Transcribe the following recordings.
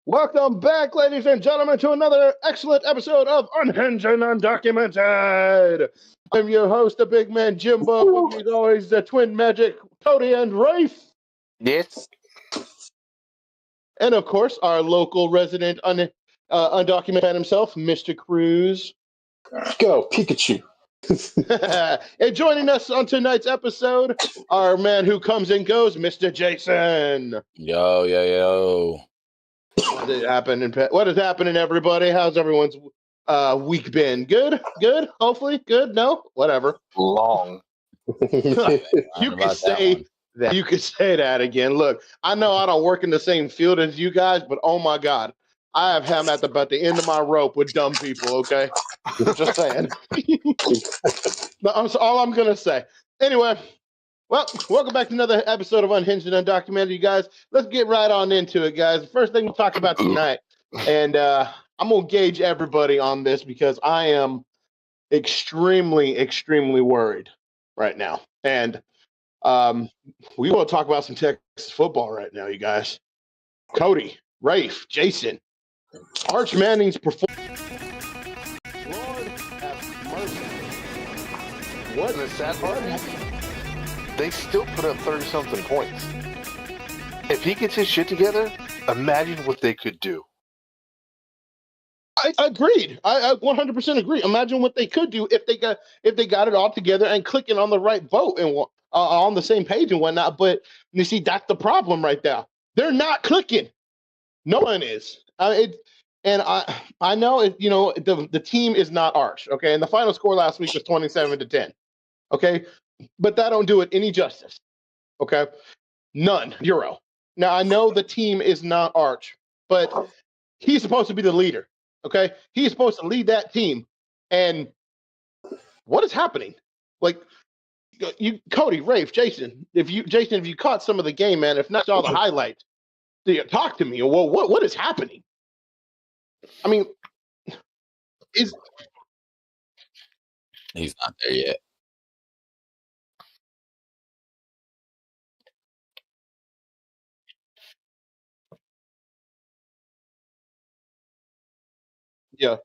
Welcome back, ladies and gentlemen, to another excellent episode of Unhinged and Undocumented. I'm your host, the big man Jimbo. With me as always, the twin magic Cody and Rafe. Yes. And of course, our local resident undocumented himself, Mr. Cruz. Let's go, Pikachu. And joining us on tonight's episode, our man who comes and goes, Mr. Jason. Yo. What is happening, everybody? How's everyone's week been? Good? Hopefully? Good? No? Whatever. Long. You could say that. You could say that again. Look, I know I don't work in the same field as you guys, but oh my God, I have him at about the end of my rope with dumb people, okay? Just saying. That's all I'm going to say. Anyway, well, welcome back to another episode of Unhinged and Undocumented, you guys. Let's get right on into it, guys. The first thing we'll talk about tonight, and I'm going to gauge everybody on this because I am extremely, extremely worried right now. And we want to talk about some Texas football right now, you guys. Cody, Rafe, Jason, Arch Manning's performance. Lord have mercy. What? And the sad part is, they still put up 30-something points. If he gets his shit together, imagine what they could do. I agreed. I 100% agree. Imagine what they could do if they got it all together and clicking on the right boat and on the same page and whatnot. But you see, that's the problem right there. They're not clicking. No one is. I know it. You know the team is not Arch. Okay, and the final score last week was 27-10. Okay, but that don't do it any justice. Okay, none, 0. Now I know the team is not Arch, but he's supposed to be the leader. Okay, he's supposed to lead that team, and what is happening? Like you, Cody, Rafe, Jason. If you caught some of the game, man, if not saw the highlights, talk to me. Well, what is happening? I mean, he's not there yet. Yeah.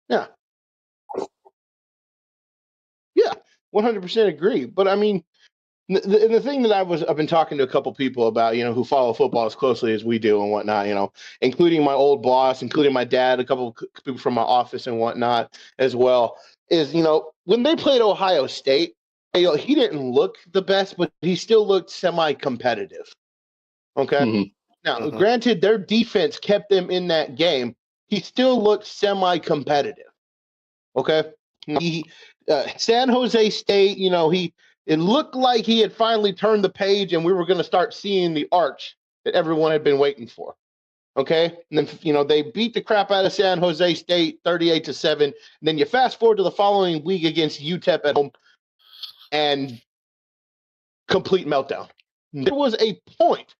Yeah. Yeah, 100% agree. But I mean, the thing that I've been talking to a couple people about, you know, who follow football as closely as we do and whatnot, you know, including my old boss, including my dad, a couple of people from my office and whatnot as well, is, you know, when they played Ohio State, you know, he didn't look the best, but he still looked semi-competitive. Okay. Mm-hmm. Now, granted, their defense kept them in that game. He still looked semi-competitive. Okay. San Jose State, you know, it looked like he had finally turned the page and we were going to start seeing the Arch that everyone had been waiting for. Okay. And then, you know, they beat the crap out of San Jose State 38-7. And then you fast forward to the following week against UTEP at home and complete meltdown. There was a point,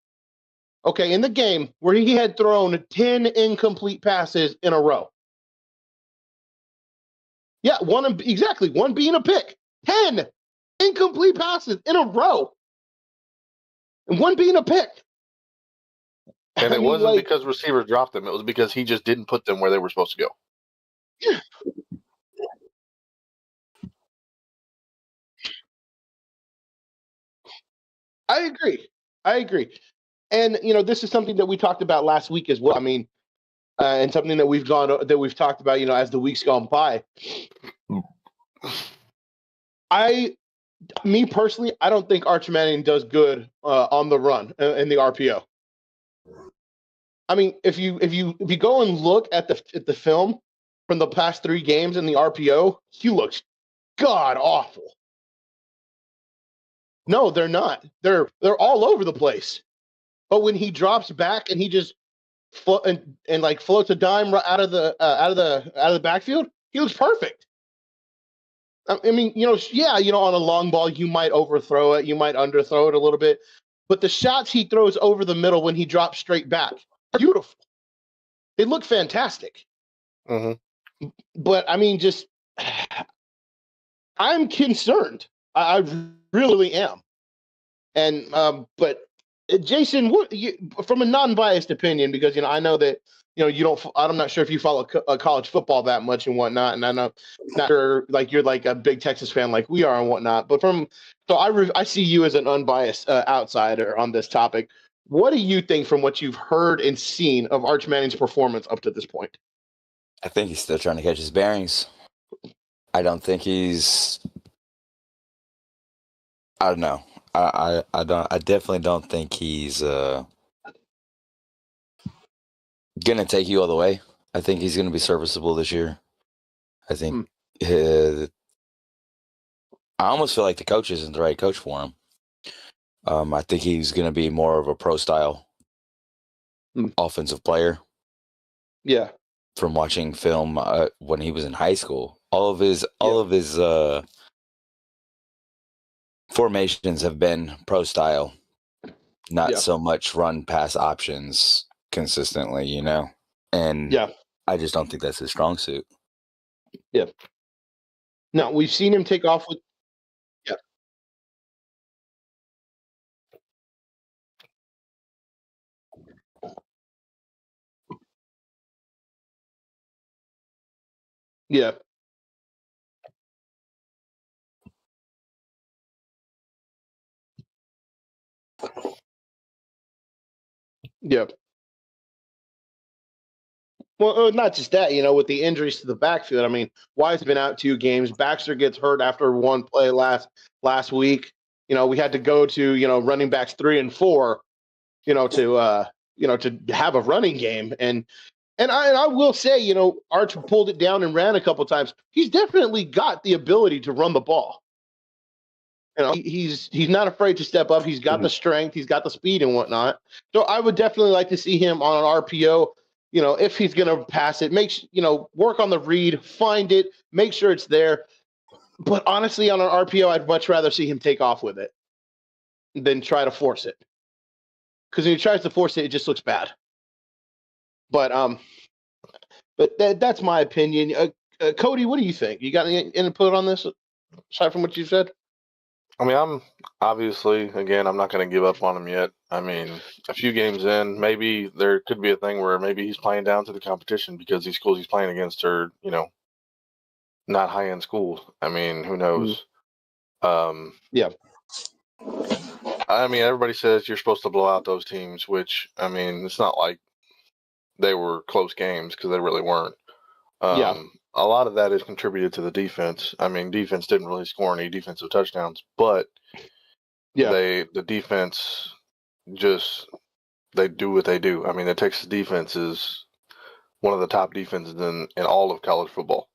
okay, in the game where he had thrown 10 incomplete passes in a row. Yeah, one being a pick. 10 incomplete passes in a row. And one being a pick. And it wasn't because receivers dropped them. It was because he just didn't put them where they were supposed to go. Yeah. I agree. And, you know, this is something that we talked about last week as well. I mean, and something that we've talked about, you know, as the week's gone by. Me personally, I don't think Arch Manning does good on the run in the RPO. I mean, if you go and look at the film from the past 3 games in the RPO, he looks god awful. No, they're not. They're all over the place. But when he drops back and he just and like floats a dime right out of the backfield, he looks perfect. I mean, on a long ball you might overthrow it, you might underthrow it a little bit, but the shots he throws over the middle when he drops straight back are beautiful. They look fantastic. Mm-hmm. But I mean, just I'm concerned. I really am. And but Jason, from a non-biased opinion, because I know that you don't. I'm not sure if you follow college football that much and whatnot, and I know not sure like you're like a big Texas fan like we are and whatnot. But I see you as an unbiased outsider on this topic. What do you think from what you've heard and seen of Arch Manning's performance up to this point? I think he's still trying to catch his bearings. I don't think he's. I don't know. I definitely don't think he's gonna take you all the way. I think he's gonna be serviceable this year. I think I almost feel like the coach isn't the right coach for him. I think he's gonna be more of a pro style offensive player. Yeah. From watching film when he was in high school, all of his formations have been pro style, not so much run pass options consistently, and I just don't think that's his strong suit. Yeah. No, we've seen him take off with Yeah. Yeah. Well, not just that, with the injuries to the backfield. I mean, Wise has been out 2 games. Baxter gets hurt after one play last week. We had to go to, running backs 3 and 4, to have a running game. And I will say, Arch pulled it down and ran a couple times. He's definitely got the ability to run the ball. He's not afraid to step up. He's got the strength. He's got the speed and whatnot. So I would definitely like to see him on an RPO. If he's going to pass it, work on the read, find it, make sure it's there. But honestly, on an RPO, I'd much rather see him take off with it than try to force it. Because when he tries to force it, it just looks bad. But that's my opinion. Cody, what do you think? You got any input on this aside from what you said? I mean, I'm not going to give up on him yet. I mean, a few games in, maybe there could be a thing where maybe he's playing down to the competition because these schools he's playing against are, not high-end schools. I mean, who knows? Yeah. I mean, everybody says you're supposed to blow out those teams, which, I mean, it's not like they were close games because they really weren't. A lot of that is contributed to the defense. I mean, defense didn't really score any defensive touchdowns, but the defense they do what they do. I mean, the Texas defense is one of the top defenses in all of college football.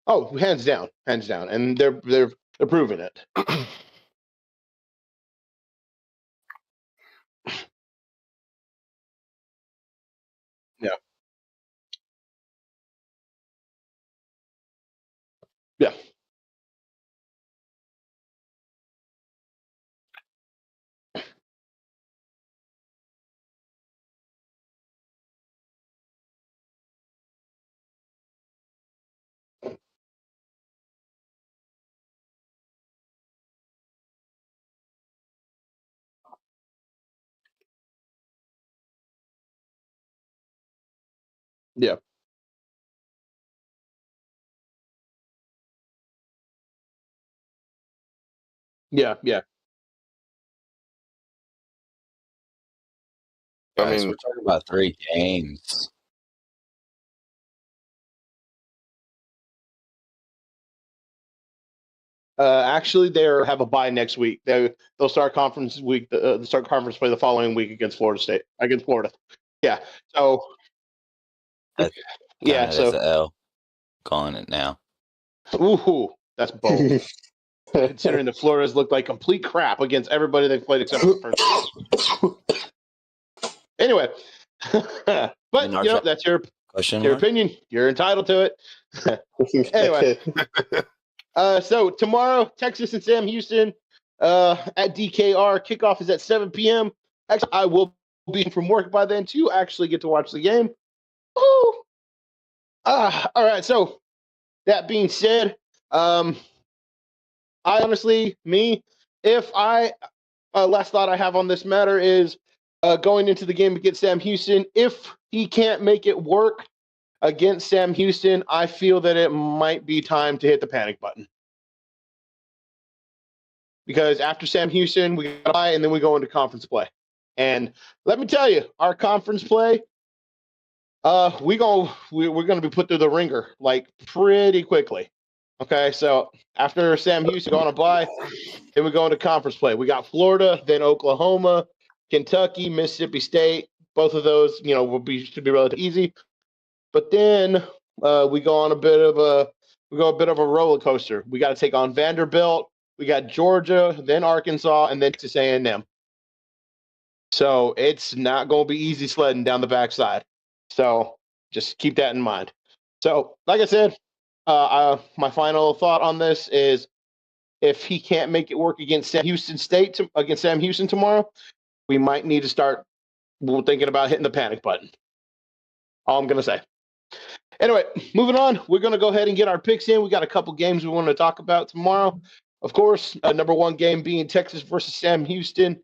Oh, hands down, and they're proving it. Yeah. Yeah. Yeah. Yeah. Yeah. Guys, we're talking about 3 games. Actually, they have a bye next week. They'll start conference week. They'll start conference play the following week against Florida. Yeah. So. That's the L. Calling it now. Ooh, that's bold. Considering the Florida's looked like complete crap against everybody they've played except for the first game. Anyway, But that's your opinion. You're entitled to it. Anyway, so tomorrow, Texas and Sam Houston at DKR. Kickoff is at 7 p.m. Actually, I will be from work by then to actually get to watch the game. Woo! All right. So that being said, I honestly, last thought I have on this matter is going into the game against Sam Houston. If he can't make it work against Sam Houston, I feel that it might be time to hit the panic button. Because after Sam Houston, we got to buy, and then we go into conference play. And let me tell you, our conference play, we're going to be put through the ringer like pretty quickly. Okay, so after Sam Houston going to buy, then we go into conference play. We got Florida, then Oklahoma, Kentucky, Mississippi State. Both of those, should be relatively easy. But then we go on a bit of a roller coaster. We got to take on Vanderbilt. We got Georgia, then Arkansas, and then Texas A&M. So it's not going to be easy sledding down the backside. So just keep that in mind. So, like I said, my final thought on this is if he can't make it work against Sam Houston tomorrow, we might need to start thinking about hitting the panic button. All I'm going to say. Anyway, moving on, we're going to go ahead and get our picks in. We got a couple games we want to talk about tomorrow. Of course, number one game being Texas versus Sam Houston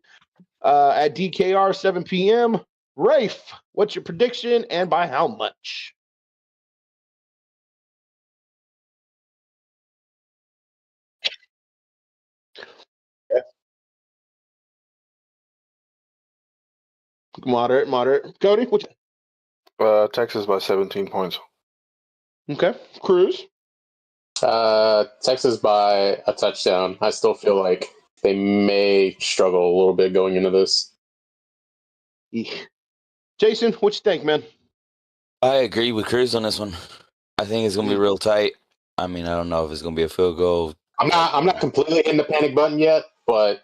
at DKR, 7 p.m. Rafe, what's your prediction and by how much? Moderate. Cody, Texas by 17 points. Okay. Cruz? Texas by a touchdown. I still feel like they may struggle a little bit going into this. Jason, what you think, man? I agree with Cruz on this one. I think it's going to be real tight. I mean, I don't know if it's going to be a field goal. I'm not completely in the panic button yet, but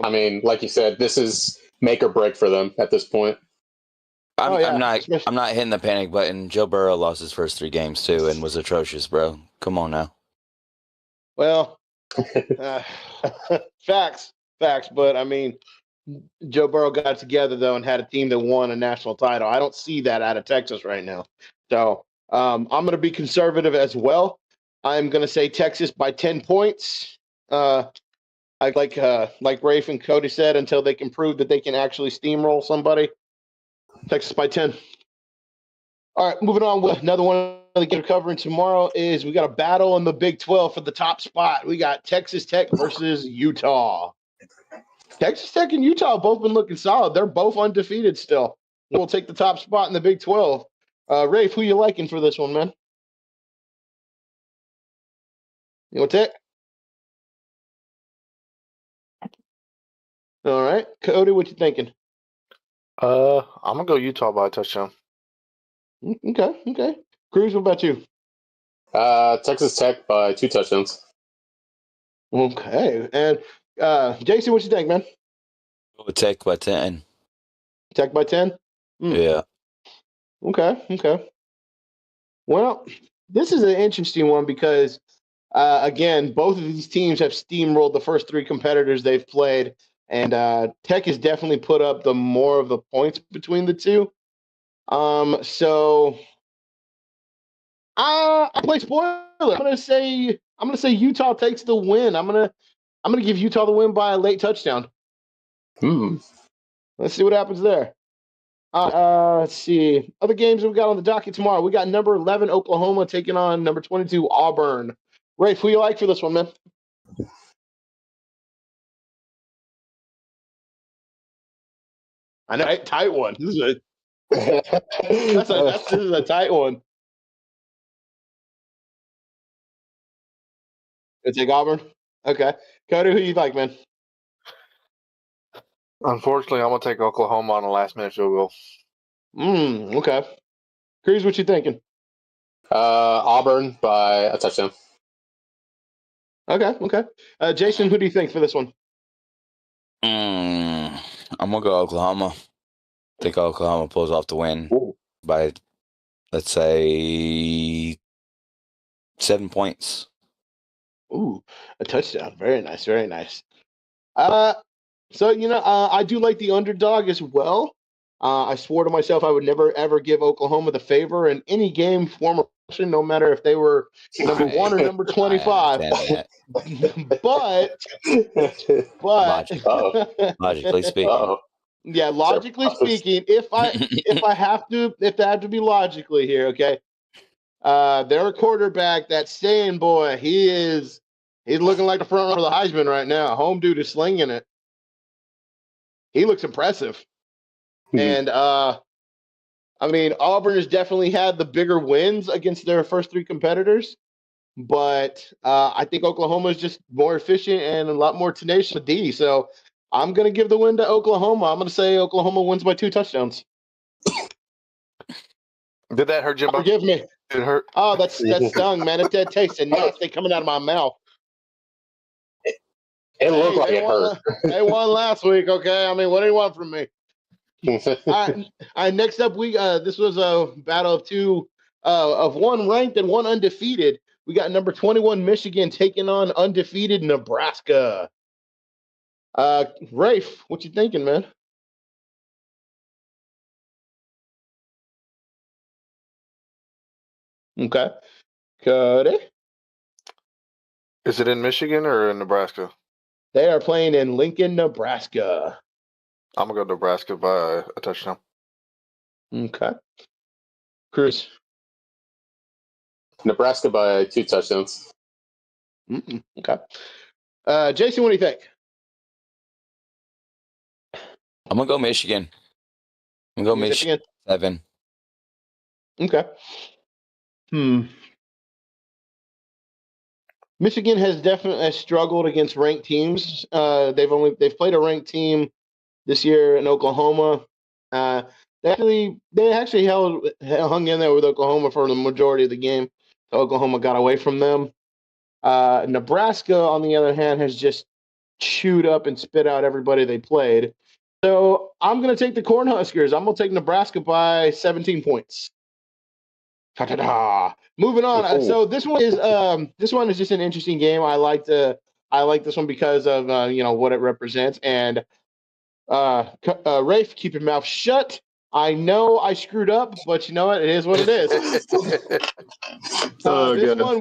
I mean, like you said, this is make or break for them at this point. I'm not hitting the panic button. Joe Burrow lost his first 3 games too and was atrocious, bro. Come on now. Well, facts. But I mean, Joe Burrow got together though and had a team that won a national title. I don't see that out of Texas right now. So I'm going to be conservative as well. I'm going to say Texas by 10 points. Like Rafe and Cody said, until they can prove that they can actually steamroll somebody. Texas by 10. All right, moving on with another one that we're covering tomorrow is we got a battle in the Big 12 for the top spot. We got Texas Tech versus Utah. Texas Tech and Utah have both been looking solid. They're both undefeated still. We'll take the top spot in the Big 12. Rafe, who you liking for this one, man? You want Tech? All right. Cody, what you thinking? I'm going to go Utah by a touchdown. Okay. Cruz, what about you? Texas Tech by 2 touchdowns. Okay. And Jason, what you think, man? Tech by 10. Tech by 10? Yeah. Okay. Well, this is an interesting one because, again, both of these teams have steamrolled the first 3 competitors they've played. And Tech has definitely put up the more of the points between the two. So I play spoiler. I'm gonna say Utah takes the win. I'm gonna give Utah the win by a late touchdown. Let's see what happens there. Let's see. Other games we got on the docket tomorrow. We got number 11 Oklahoma taking on number 22 Auburn. Rafe, who you like for this one, man? I know, tight one. This is a tight one. You take Auburn? Okay. Cody, who you like, man? Unfortunately, I'm going to take Oklahoma on a last-minute field goal. Okay. Cruz, what you thinking? Auburn by a touchdown. Okay. Jason, who do you think for this one? I'm going to go Oklahoma. think Oklahoma pulls off the win by, let's say, 7 points. Ooh, a touchdown. Very nice. Very nice. So, I do like the underdog as well. I swore to myself I would never, ever give Oklahoma the favor in any game, form, or fashion, no matter if they were number 1 or number 25. But logically speaking. Yeah, logically speaking, if I have to be logically here, okay. Their quarterback, that Stan boy, he's looking like the front runner of the Heisman right now. Home dude is slinging it. He looks impressive. And Auburn has definitely had the bigger wins against their first 3 competitors, but I think Oklahoma is just more efficient and a lot more tenacious with D. So I'm going to give the win to Oklahoma. I'm going to say Oklahoma wins by 2 touchdowns. Did that hurt, Jimbo? Forgive me. It hurt. Oh, that stung, man. It tasted nasty coming out of my mouth. It looked like it hurt. They won last week, okay? What do you want from me? All right, next up, this was a battle of 2, of 1 ranked and 1 undefeated. We got number 21 Michigan taking on undefeated Nebraska. Rafe, what you thinking, man? Okay. Cody? Is it in Michigan or in Nebraska? They are playing in Lincoln, Nebraska. I'm going to go Nebraska by a touchdown. Okay. Chris? Nebraska by 2 touchdowns. Okay. Jason, what do you think? I'm going to go Michigan. I'm going to go Michigan 7. Okay. Michigan has definitely struggled against ranked teams. They've played a ranked team this year in Oklahoma. They actually hung in there with Oklahoma for the majority of the game. Oklahoma got away from them. Nebraska, on the other hand, has just chewed up and spit out everybody they played. So I'm going to take the Cornhuskers. I'm going to take Nebraska by 17 points. Ta-ta-da. Moving on. So this one is just an interesting game. I like this one because of what it represents. And Rafe, keep your mouth shut. I know I screwed up, but you know what? It is what it is. This one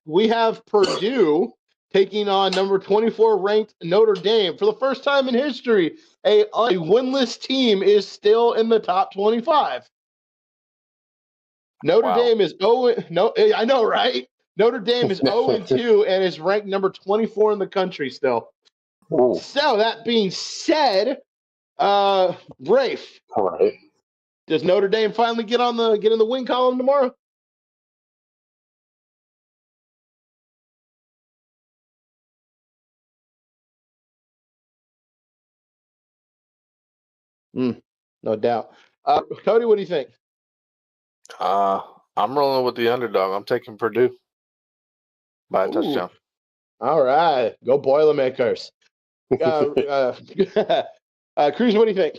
we have Purdue taking on number 24 ranked Notre Dame. For the first time in history, a winless team is still in the top 25. Notre Dame is I know, right? Notre Dame is 0-2 and is ranked number 24 in the country still. Ooh. So that being said, Rafe. All right. Does Notre Dame finally get in the win column tomorrow? No doubt. Cody, what do you think? I'm rolling with the underdog. I'm taking Purdue by a touchdown. All right. Go Boilermakers. Cruz, what do you think?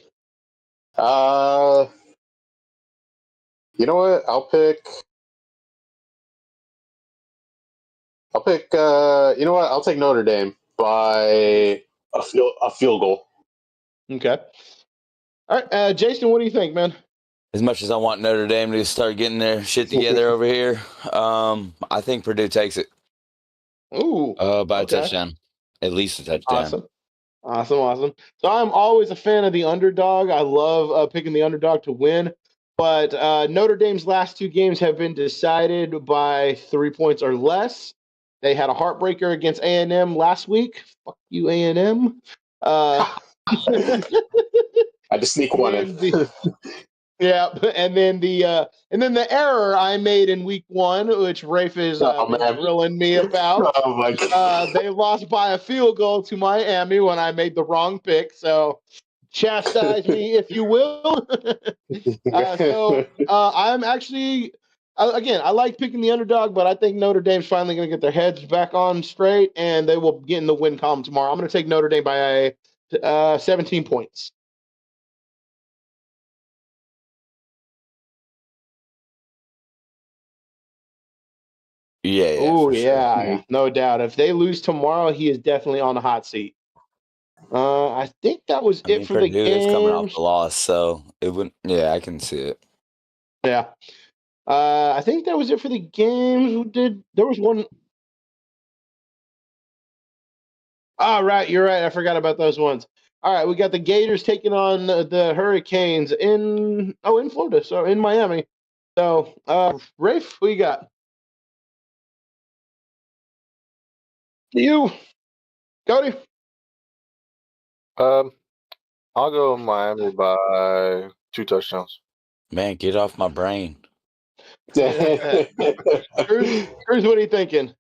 You know what? I'll pick. You know what? I'll take Notre Dame by a field goal. Okay. All right, Jason, what do you think, man? As much as I want Notre Dame to start getting their shit together over here, I think Purdue takes it. Ooh. By a touchdown. At least a touchdown. Awesome. So I'm always a fan of the underdog. I love picking the underdog to win. But Notre Dame's last 2 games have been decided by 3 points or less. They had a heartbreaker against A&M last week. Fuck you, A&M. I just sneak one in. Yeah, and then the error I made in week 1, which Rafe is grilling me about. Oh my God. They lost by a field goal to Miami when I made the wrong pick. So chastise me, if you will. I'm actually, again, I like picking the underdog, but I think Notre Dame's finally going to get their heads back on straight, and they will get in the win column tomorrow. I'm going to take Notre Dame by 17 points. Yeah. Oh, yeah, sure. No doubt. If they lose tomorrow, he is definitely on the hot seat. I think that was it for Purdue the games. is coming off the loss, so it wouldn't. Yeah, I can see it. Yeah. I think that was it for the games. There was one. All right, you're right. I forgot about those ones. All right, we got the Gators taking on the Hurricanes in Florida, so in Miami. So, Rafe, who you got? You, Cody. I'll go Miami by 2 touchdowns. Man, get off my brain. Cruz, what are you thinking?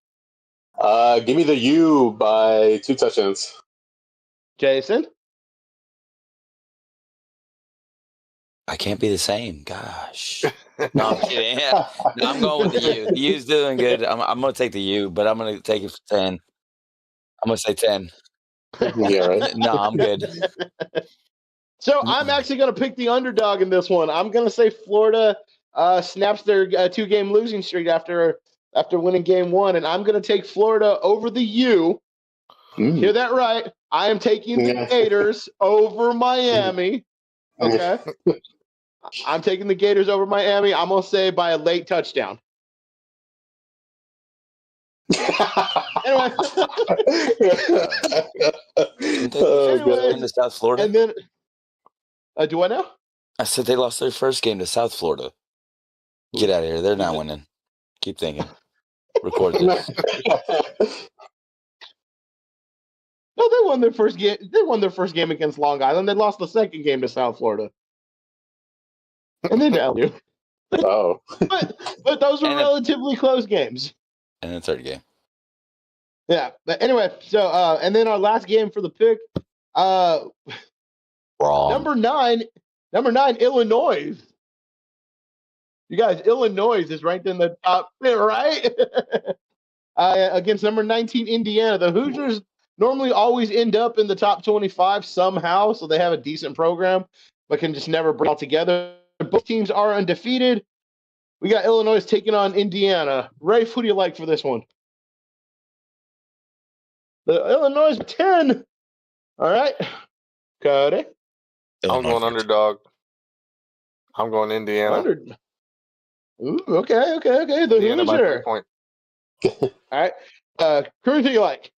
Give me the U by 2 touchdowns. Jason? I can't be the same. Gosh. No, I'm kidding. Yeah. No, I'm going with the U. The U's doing good. I'm going to take the U, but I'm going to take it for 10. I'm going to say 10. Yeah, right. No, I'm good. So I'm actually going to pick the underdog in this one. I'm going to say Florida snaps their 2-game losing streak after winning game 1, and I'm going to take Florida over the U. Hear that right? I am taking the Gators over Miami. Okay. I'm taking the Gators over Miami. I'm going to say by a late touchdown. Anyway. In South Florida. And then, do I know? I said they lost their first game to South Florida. Get out of here. They're not winning. Keep thinking. Record this. No, they won their first game. They won their first game against Long Island. They lost the second game to South Florida. And then LU. Oh. But those were relatively close games. And the third game. Yeah. But anyway, so and then our last game for the pick. Wrong. Number nine, Illinois. You guys, Illinois is ranked in the top, right? Against number 19, Indiana. The Hoosiers normally always end up in the top 25 somehow, so they have a decent program, but can just never bring it all together. Both teams are undefeated. We got Illinois taking on Indiana. Rafe, who do you like for this one? The Illinois 10. All right. Cody? I'm going underdog. I'm going Indiana. Ooh, okay. The Indiana by 3 Hoosier. points. All right. Cruz, who do you like?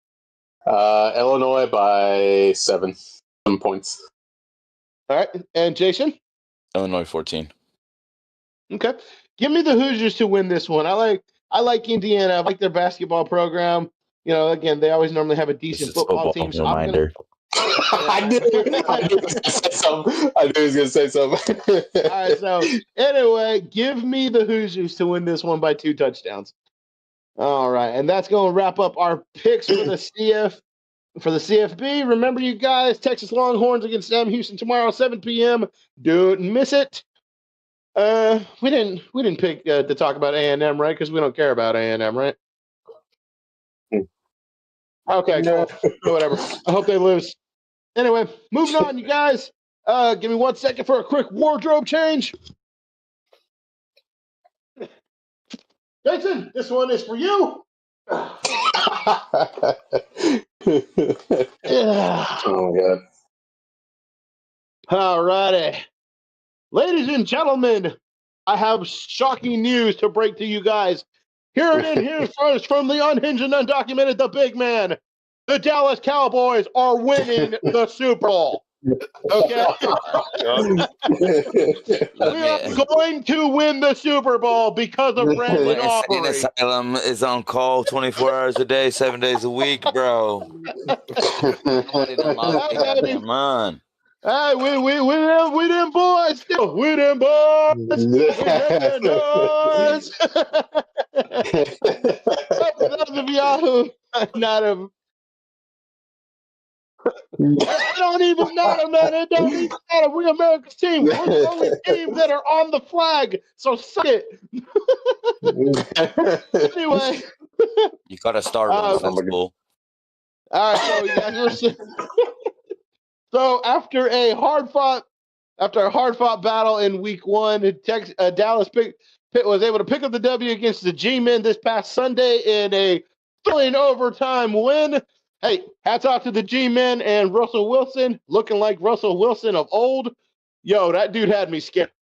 Illinois by 7 points. All right. And Jason? Illinois 14. Okay. Give me the Hoosiers to win this one. I like Indiana. I like their basketball program. You know, again, they always normally have a decent football team. So reminder. I knew he was going to say something. All right. So anyway, give me the Hoosiers to win this one by 2 touchdowns. All right. And that's going to wrap up our picks for the CFB. Remember, you guys, Texas Longhorns against Sam Houston tomorrow, 7 p.m. Don't miss it. We didn't pick to talk about A&M, right? Because we don't care about A&M, right? Okay, cool. Whatever. I hope they lose. Anyway, moving on, you guys. Give me 1 second for a quick wardrobe change. Jason, this one is for you. Oh my God. All righty. Ladies and gentlemen, I have shocking news to break to you guys. Here first from the Unhinged and Undocumented, the big man. The Dallas Cowboys are winning the Super Bowl. Okay? We are going to win the Super Bowl because of Brandon Aubrey. Insane Asylum is on call 24 hours a day, 7 days a week, bro. Come on. Hey, we them boys still. We them boys. For those of y'all who not have. It don't even matter, man. It don't even matter. We're America's team. We're the only team that are on the flag. So suck it. Anyway. You got to start one. That's cool. All right, so you guys listen. So after a hard-fought After a hard-fought battle in Week 1, Dallas was able to pick up the W against the G-Men this past Sunday in a thrilling overtime win. Hey, hats off to the G-Men and Russell Wilson, looking like Russell Wilson of old. Yo, that dude had me scared.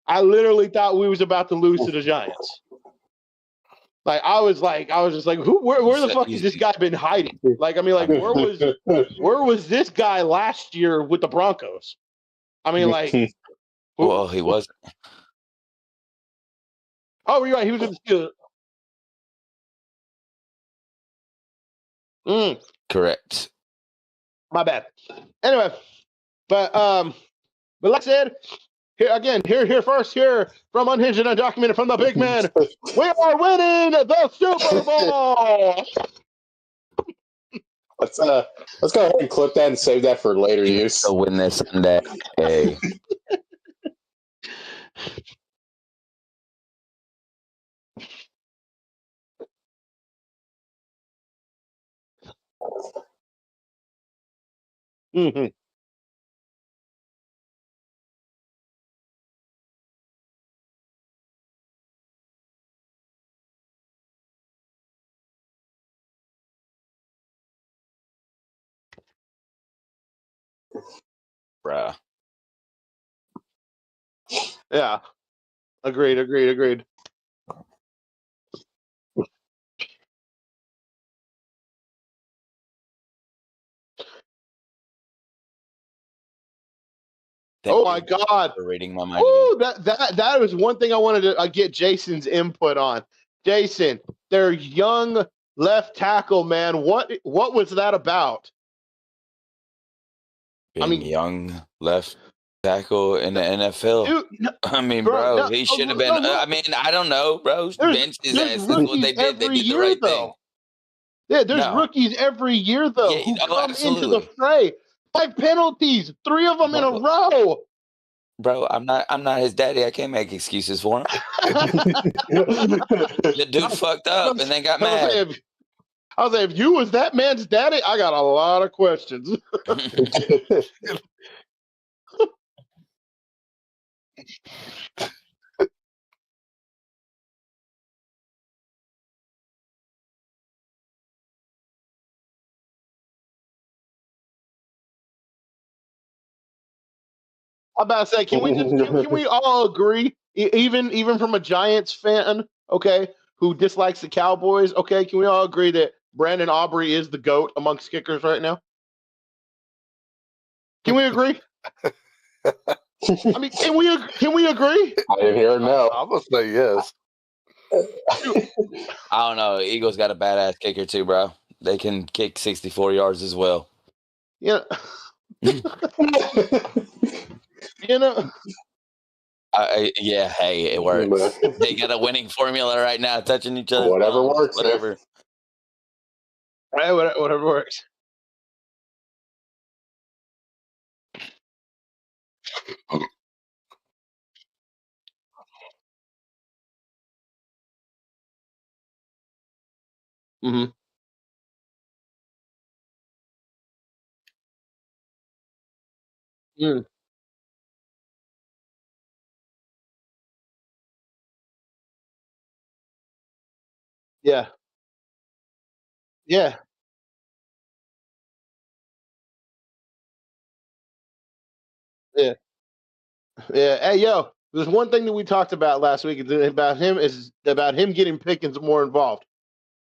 I literally thought we was about to lose to the Giants. I was just like, where the fuck has this guy been hiding? Where was this guy last year with the Broncos? Well, he wasn't. Oh, you're right. He was in the Steelers. Correct. My bad. Anyway, but like I said, here first from Unhinged and Undocumented from the big man, we are winning the Super Bowl. Let's go ahead and clip that and save that for later use. So win this Sunday. Hey. Mm-hmm. Bruh. Yeah. Agreed. Oh my God! Reading my mind. Ooh, that was one thing I wanted to get Jason's input on. Jason, their young left tackle, man. What was that about? Being young left tackle in the NFL. Dude, bro, he should have been. I don't know, bro. Bench his ass. That's what they did. They did the right thing. Yeah, there's rookies every year though who come into the fray. 5 penalties, 3 of them in a row. Bro, I'm not his daddy. I can't make excuses for him. The dude fucked up and then got mad. I was like, if you was that man's daddy, I got a lot of questions. I'm about to say, can we all agree, even from a Giants fan, okay, who dislikes the Cowboys, okay, can we all agree that Brandon Aubrey is the GOAT amongst kickers right now? Can we agree? I mean, can we agree? I didn't hear no. I'm gonna say yes. I don't know. Eagles got a badass kicker too, bro. They can kick 64 yards as well. Yeah. You know. Yeah, hey, it works. They got a winning formula right now, touching each other. Whatever works. Whatever. Right, whatever works. Mm-hmm. Mm. Yeah. Yeah. Yeah. Yeah. Hey, yo, there's one thing that we talked about last week about him getting Pickens more involved.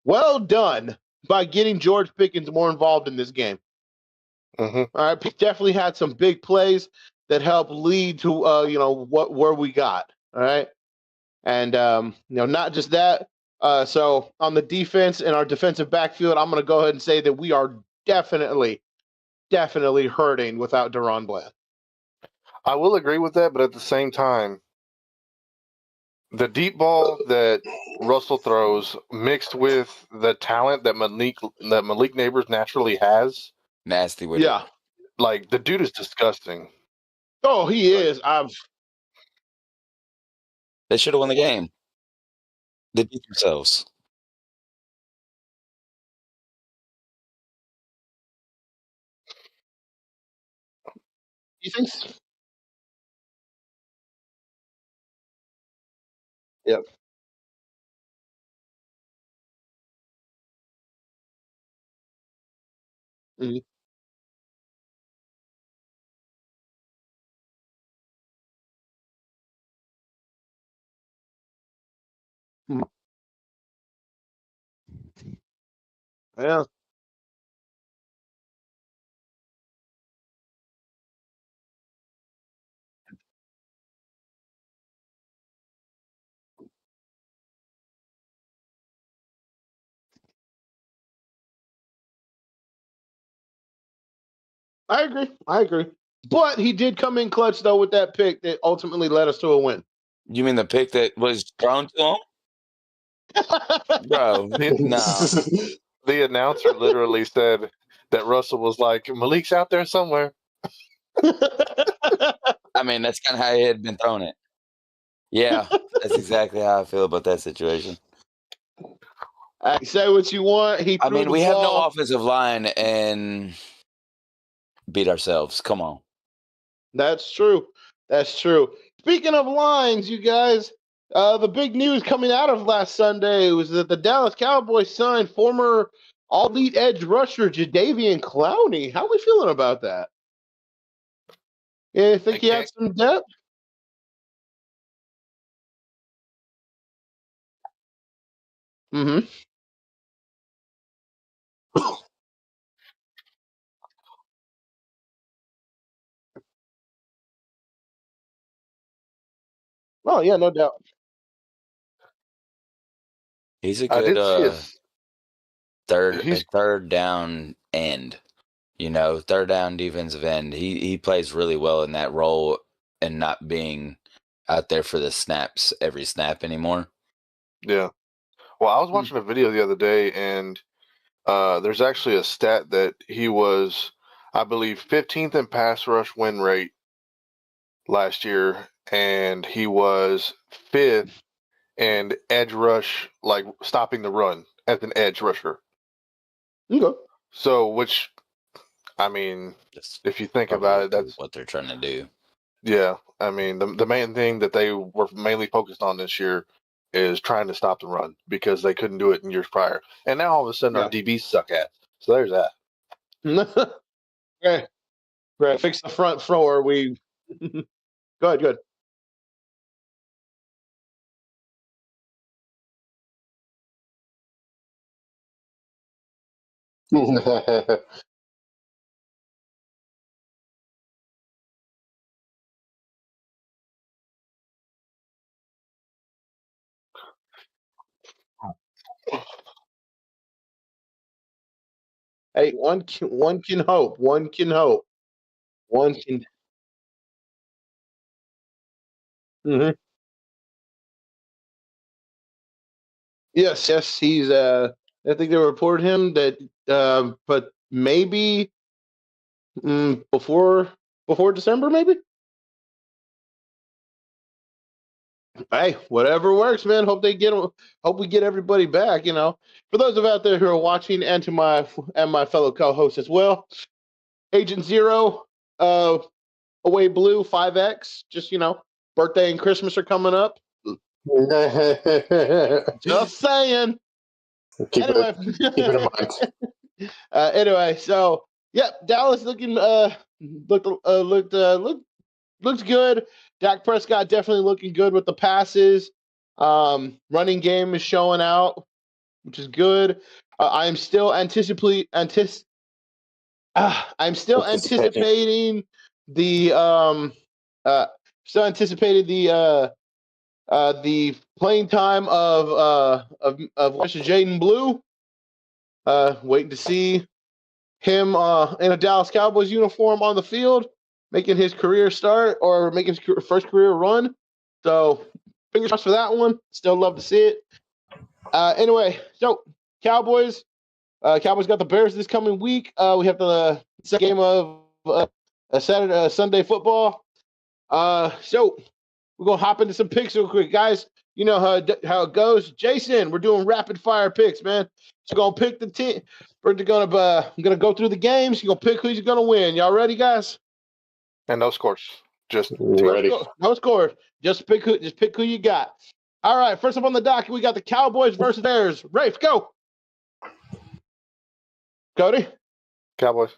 Well done by getting George Pickens more involved in this game. Mm-hmm. All right, definitely had some big plays that helped lead to where we got. All right, and not just that. So on the defense and our defensive backfield, I'm going to go ahead and say that we are definitely hurting without Deron Bland. I will agree with that, but at the same time, the deep ball that Russell throws mixed with the talent that Malik Neighbors naturally has. Nasty with it. Like, the dude is disgusting. Oh, he is. They should have won the game. They beat themselves. You think? Yep. Mm-hmm. Yeah. I agree. But he did come in clutch though with that pick that ultimately led us to a win. You mean the pick that was thrown to him? Bro, no. The announcer literally said that Russell was like, Malik's out there somewhere. I mean, that's kind of how he had been throwing it. Yeah, that's exactly how I feel about that situation. Say what you want. I mean, we have no offensive line and beat ourselves. Come on. That's true. Speaking of lines, you guys, the big news coming out of last Sunday was that the Dallas Cowboys signed former all-elite edge rusher Jadeveon Clowney. How are we feeling about that? Yeah, think he had some depth? Mm-hmm. Oh, yeah, no doubt. He's a good He's third down end. You know, third down defensive end. He plays really well in that role and not being out there for the snaps every snap anymore. Yeah. Well, I was watching a video the other day, and there's actually a stat that he was, I believe, 15th in pass rush win rate last year, and he was 5th in edge rush, like stopping the run as an edge rusher. Okay. So, which, I mean, if you think about it, that's what they're trying to do. Yeah, I mean, the main thing that they were mainly focused on this year is trying to stop the run because they couldn't do it in years prior. And now all of a sudden our DBs suck at. So there's that. Right. Fix the front thrower. We good. Hey, one can hope. One can hope. One can. Mm-hmm. Yes. He's. I think they reported him that. But maybe before December, maybe. Hey, whatever works, man. Hope we get everybody back. You know, for those of out there who are watching, and to my fellow co-hosts as well, Agent Zero, Away Blue 5X. Just birthday and Christmas are coming up. Just saying. Keep it in mind. Anyway, so Dallas looking looks good. Dak Prescott definitely looking good with the passes. Running game is showing out, which is good. I'm still anticipating the playing time of Mr. Jaden Blue. Waiting to see him in a Dallas Cowboys uniform on the field, making his career start or making his first career run. So fingers crossed for that one. Still love to see it. Anyway, so Cowboys got the Bears this coming week. We have the second game of Sunday football. So we're gonna hop into some picks real quick, guys. You know how it goes. Jason, we're doing rapid fire picks, man. So we're gonna pick the team. I'm gonna go through the games. You're gonna pick who's gonna win. Y'all ready, guys? And no scores. Just ready. No scores. Just pick who you got. All right, first up on the docket, we got the Cowboys versus Bears. Rafe, go. Cody? Cowboys.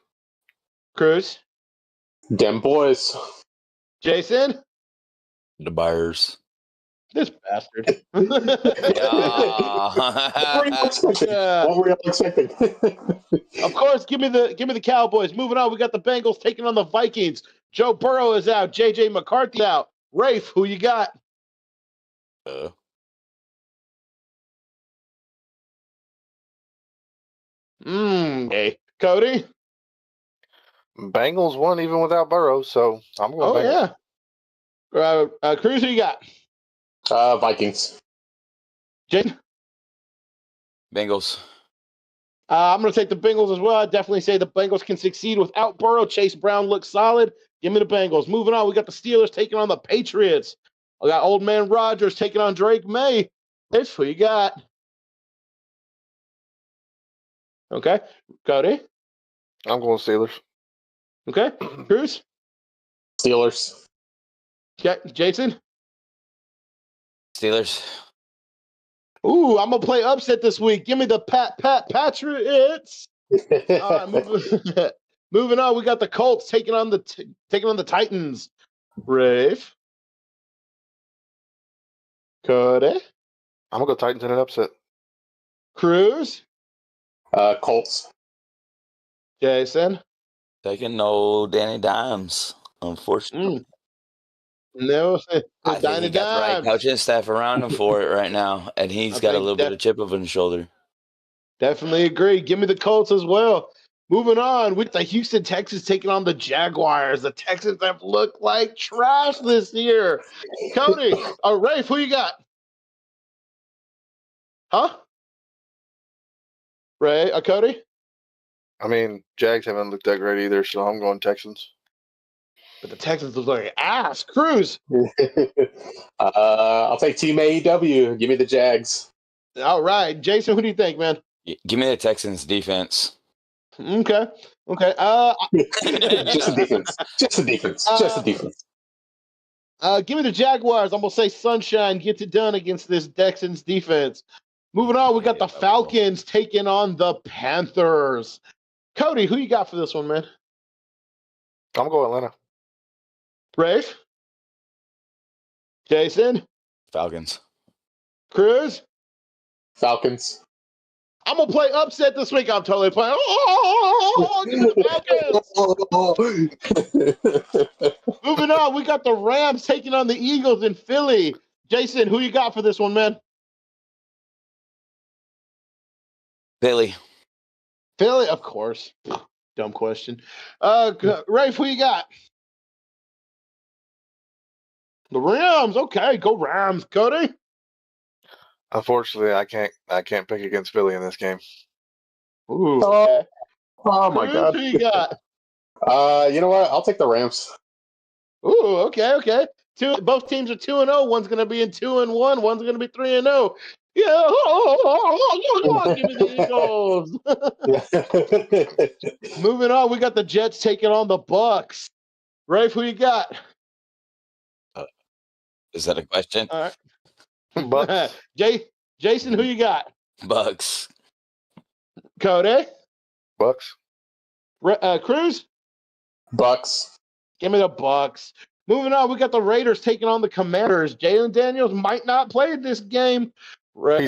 Cruz? Dem boys. Jason? The Bears. This bastard. What were you expecting? What were you expecting? Of course, give me the Cowboys. Moving on, we got the Bengals taking on the Vikings. Joe Burrow is out. JJ McCarthy out. Rafe, who you got? Okay. Cody? Bengals won even without Burrow, so I'm going Bengals. Yeah. Cruz, who you got? Vikings. Jason? Bengals. I'm going to take the Bengals as well. I definitely say the Bengals can succeed without Burrow. Chase Brown looks solid. Give me the Bengals. Moving on, we got the Steelers taking on the Patriots. I got Old Man Rodgers taking on Drake May. That's who you got. Okay. Cody? I'm going Steelers. Okay. Cruz? Steelers. Okay. Jason? Steelers. Ooh, I'm going to play upset this week. Give me the Patriots. All right, moving on, we got the Colts taking on the Titans. Rafe? Cody? I'm going to go Titans in an upset. Cruz? Colts. Jason? Taking no Danny Dimes, unfortunately. No, I think he got the right coaching staff around him for it right now, and he's got a little bit of chip over his shoulder. Definitely agree. Give me the Colts as well. Moving on, with the Houston Texans taking on the Jaguars. The Texans have looked like trash this year. Cody, Rafe, who you got? Huh? Ray, Cody? I mean, Jags haven't looked that great either, so I'm going Texans. But the Texans look like ass. Cruz. I'll take Team AEW. Give me the Jags. All right. Jason, who do you think, man? Give me the Texans defense. Okay. Just the defense. Just the defense. Just the defense. Give me the Jaguars. I'm going to say Sunshine gets it done against this Texans defense. Moving on, we got the Falcons taking on the Panthers. Cody, who you got for this one, man? I'm going Atlanta. Rafe? Jason? Falcons. Cruz? Falcons. I'm going to play upset this week. I'm totally playing. Give me the Falcons. Moving on, we got the Rams taking on the Eagles in Philly. Jason, who you got for this one, man? Philly, of course. Dumb question. Rafe, who you got? The Rams. Okay, go Rams. Cody? Unfortunately, I can't pick against Philly in this game. Ooh, okay. Oh my God. Who you got? You know what? I'll take the Rams. Ooh, okay. Both teams are 2-0. One's going to be in 2-1. One's going to be 3-0. Yeah, give me the Eagles. Moving on, we got the Jets taking on the Bucks. Rafe, who you got? Is that a question? All right. Bucks. Jason, who you got? Bucks. Cody? Bucks. Cruz? Bucks. Give me the Bucks. Moving on, we got the Raiders taking on the Commanders. Jalen Daniels might not play this game.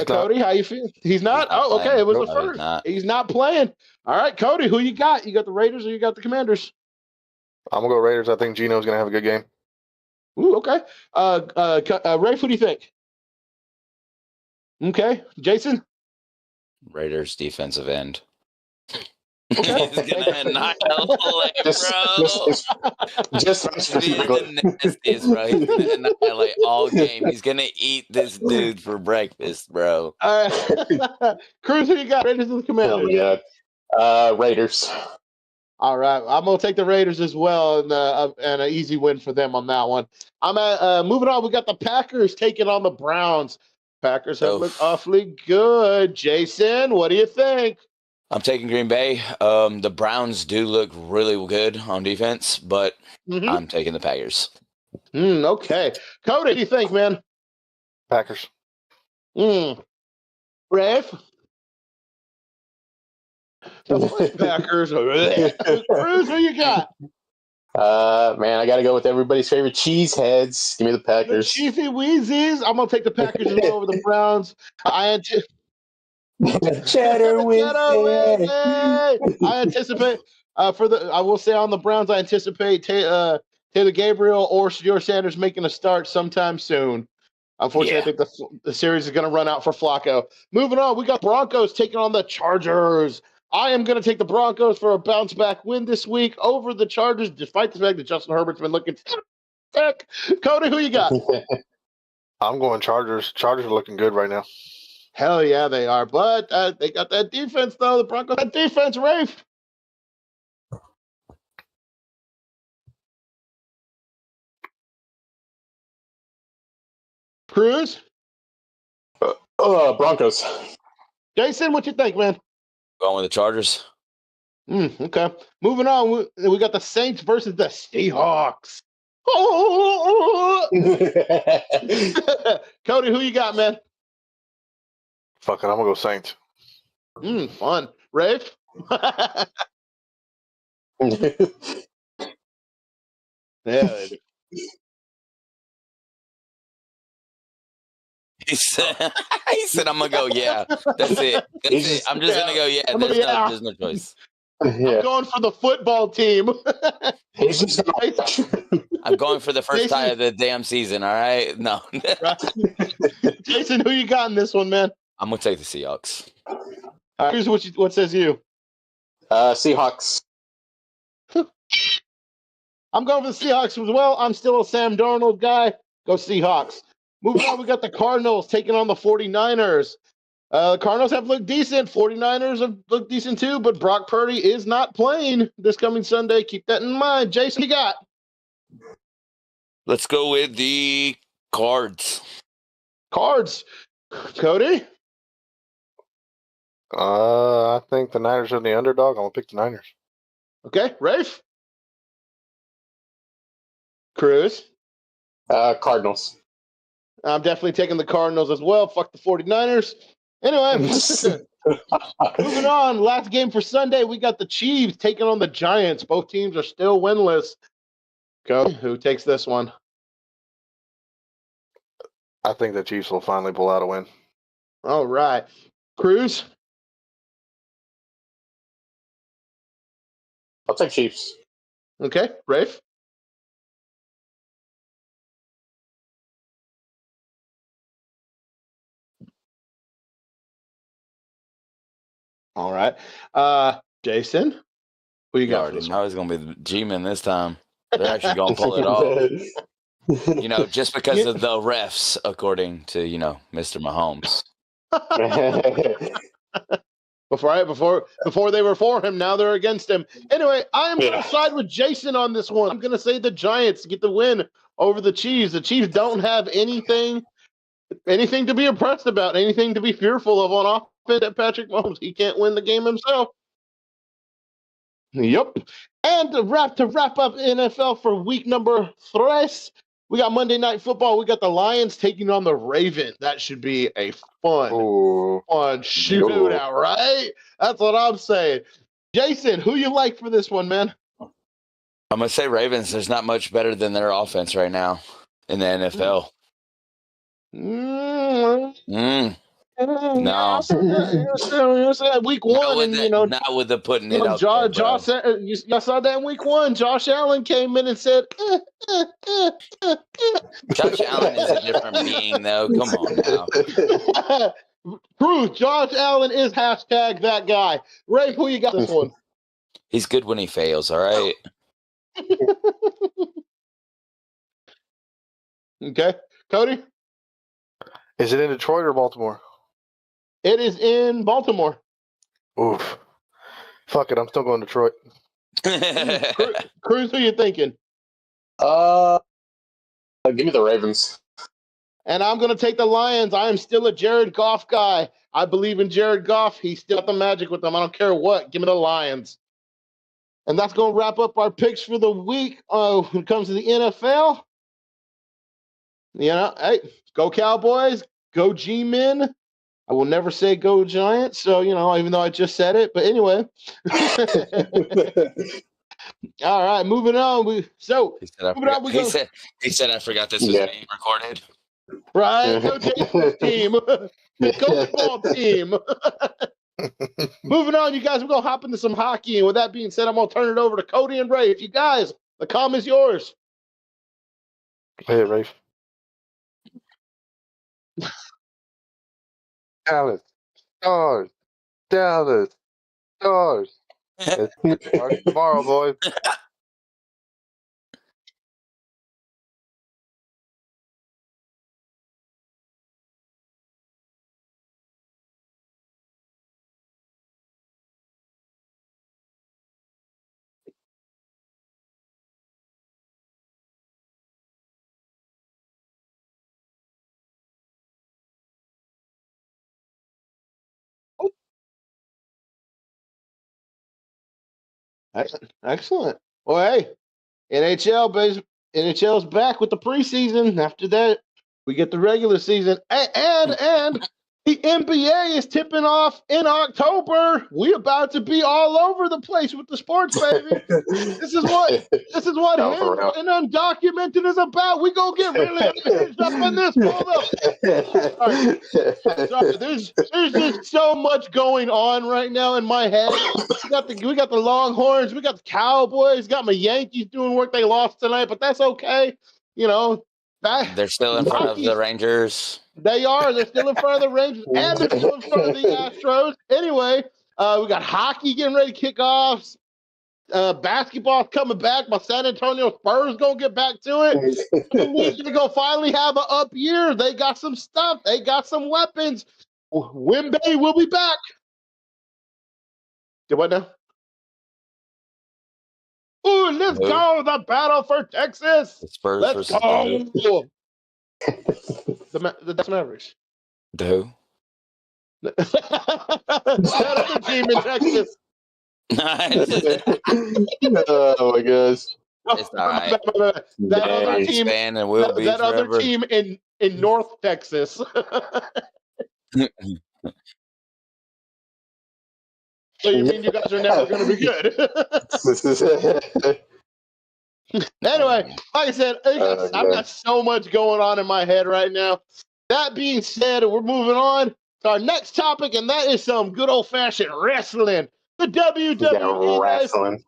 Cody, how you feel? He's not? Oh, okay. It was the first. He's not playing. All right, Cody, who you got? You got the Raiders or you got the Commanders? I'm going to go Raiders. I think Gino's going to have a good game. Ooh, okay. Rafe, who do you think? Okay. Jason? Raiders defensive end. Okay. He's gonna annihilate, bro. Just the nastiest, bro. He's gonna annihilate all game. He's gonna eat this dude for breakfast, bro. Cruz, who you got? Raiders or the Commanders? Yeah. Raiders. All right, I'm gonna take the Raiders as well, and an easy win for them on that one. Moving on. We got the Packers taking on the Browns. Packers have looked awfully good. Jason, what do you think? I'm taking Green Bay. The Browns do look really good on defense, but I'm taking the Packers. Okay. Cody, what do you think, man? Packers. Ref. The Packers. Cruz, who you got? Man, I got to go with everybody's favorite cheeseheads. Give me the Packers. The Cheesy Wheezies. I'm going to take the Packers as well over the Browns. Cheddar Wednesday. I anticipate I will say on the Browns, I anticipate Taylor Gabriel or Shedeur Sanders making a start sometime soon. Unfortunately, I think the series is going to run out for Flacco. Moving on, we got Broncos taking on the Chargers. I am going to take the Broncos for a bounce-back win this week over the Chargers, despite the fact that Justin Herbert's been looking sick. Cody, who you got? I'm going Chargers. Chargers are looking good right now. Hell yeah, they are. But they got that defense, though. The Broncos got defense, Rafe. Cruz? Broncos. Jason, what you think, man? Going with the Chargers. Okay. Moving on, we got the Saints versus the Seahawks. Cody, who you got, man? Fuck it, I'm gonna go Saints. Fun. Rafe? Yeah. He said, I'm going to go, yeah. That's it. I'm just going to go, yeah. There's no choice. I'm going for the football team. I'm going for the first tie of the damn season, all right? No. Jason, who you got in this one, man? I'm going to take the Seahawks. Here's what says you. Seahawks. I'm going for the Seahawks as well. I'm still a Sam Darnold guy. Go Seahawks. Moving on, we got the Cardinals taking on the 49ers. The Cardinals have looked decent. 49ers have looked decent too, but Brock Purdy is not playing this coming Sunday. Keep that in mind. Jason, you got? Let's go with the Cards. Cards. Cody? I think the Niners are the underdog. I'm going to pick the Niners. Okay. Rafe? Cruz? Cardinals. I'm definitely taking the Cardinals as well. Fuck the 49ers. Anyway, moving on. Last game for Sunday, we got the Chiefs taking on the Giants. Both teams are still winless. Go. Who takes this one? I think the Chiefs will finally pull out a win. All right. Cruz? I'll take Chiefs. Okay. Rafe? All right. Jason, who you got? Already know it's going to be the G-Men this time. They're actually going to pull it off. Just because of the refs, according to, Mr. Mahomes. Before they were for him, now they're against him. Anyway, I am going to side with Jason on this one. I'm going to say the Giants get the win over the Chiefs. The Chiefs don't have anything to be impressed about, anything to be fearful of on offense at Patrick Mahomes. He can't win the game himself. Yep. And to wrap up NFL for week number 3, we got Monday Night Football. We got the Lions taking on the Ravens. That should be a fun shootout, right? That's what I'm saying. Jason, who you like for this one, man? I'm going to say Ravens. There's not much better than their offense right now in the NFL. No. Week 1, not with the putting it out there, you saw that in week 1. Josh Allen came in and said, Josh Allen is a different being, though. Come on now. Proof. Josh Allen is hashtag that guy. Ray, who you got this one? He's good when he fails, all right? Okay. Cody? Is it in Detroit or Baltimore? It is in Baltimore. Oof. Fuck it, I'm still going Detroit. Cruz, who you thinking? Give me the Ravens. And I'm going to take the Lions. I am still a Jared Goff guy. I believe in Jared Goff. He's still got the magic with them. I don't care what. Give me the Lions. And that's going to wrap up our picks for the week when it comes to the NFL. Hey, go Cowboys. Go G-Men. I will never say go Giants. So, even though I just said it. But anyway. All right, moving on. Moving on. He said I forgot this was being recorded. Right, go Jason's team. Go football team. Moving on, you guys, we're going to hop into some hockey. And with that being said, I'm going to turn it over to Cody and Rafe. You guys, the comm is yours. Hey, Rafe. Dallas Stars. It's tomorrow, boys. Excellent. Well, hey, NHL's back with the preseason. After that, we get the regular season. And the NBA is tipping off in October. We're about to be all over the place with the sports, baby. This is what Hinged and Undocumented is about. We gonna get really hinged up on this, brother. Sorry, there's just so much going on right now in my head. We got the Longhorns, we got the Cowboys, got my Yankees doing work. They lost tonight, but that's okay. They're still in front of the Rangers. They are. They're still in front of the Rangers, and they're still in front of the Astros. Anyway, we got hockey getting ready to kick off. Basketball's coming back. My San Antonio Spurs gonna get back to it. They're gonna finally have an up year. They got some stuff. They got some weapons. Wimby will be back. Do what now? Ooh, let's go! The battle for Texas. The Spurs let's go. The Mavericks. The who? That other team in Texas. Oh my gosh. It's all right. That other team, and will be that forever. other team in North Texas. So you mean you guys are never going to be good? Anyway, like I said, I've got so much going on in my head right now. That being said, we're moving on to our next topic, and that is some good old-fashioned wrestling. The WWE. Wrestling.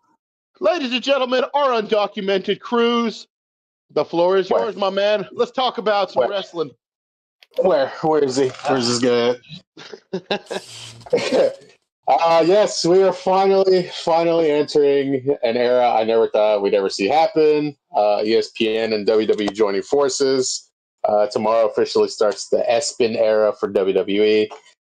Ladies and gentlemen, our undocumented crews, the floor is yours, my man. Let's talk about some wrestling. Where is he? Where's this guy at? Yes, we are finally entering an era I never thought we'd ever see happen. ESPN and WWE joining forces. Tomorrow officially starts the ESPN era for WWE.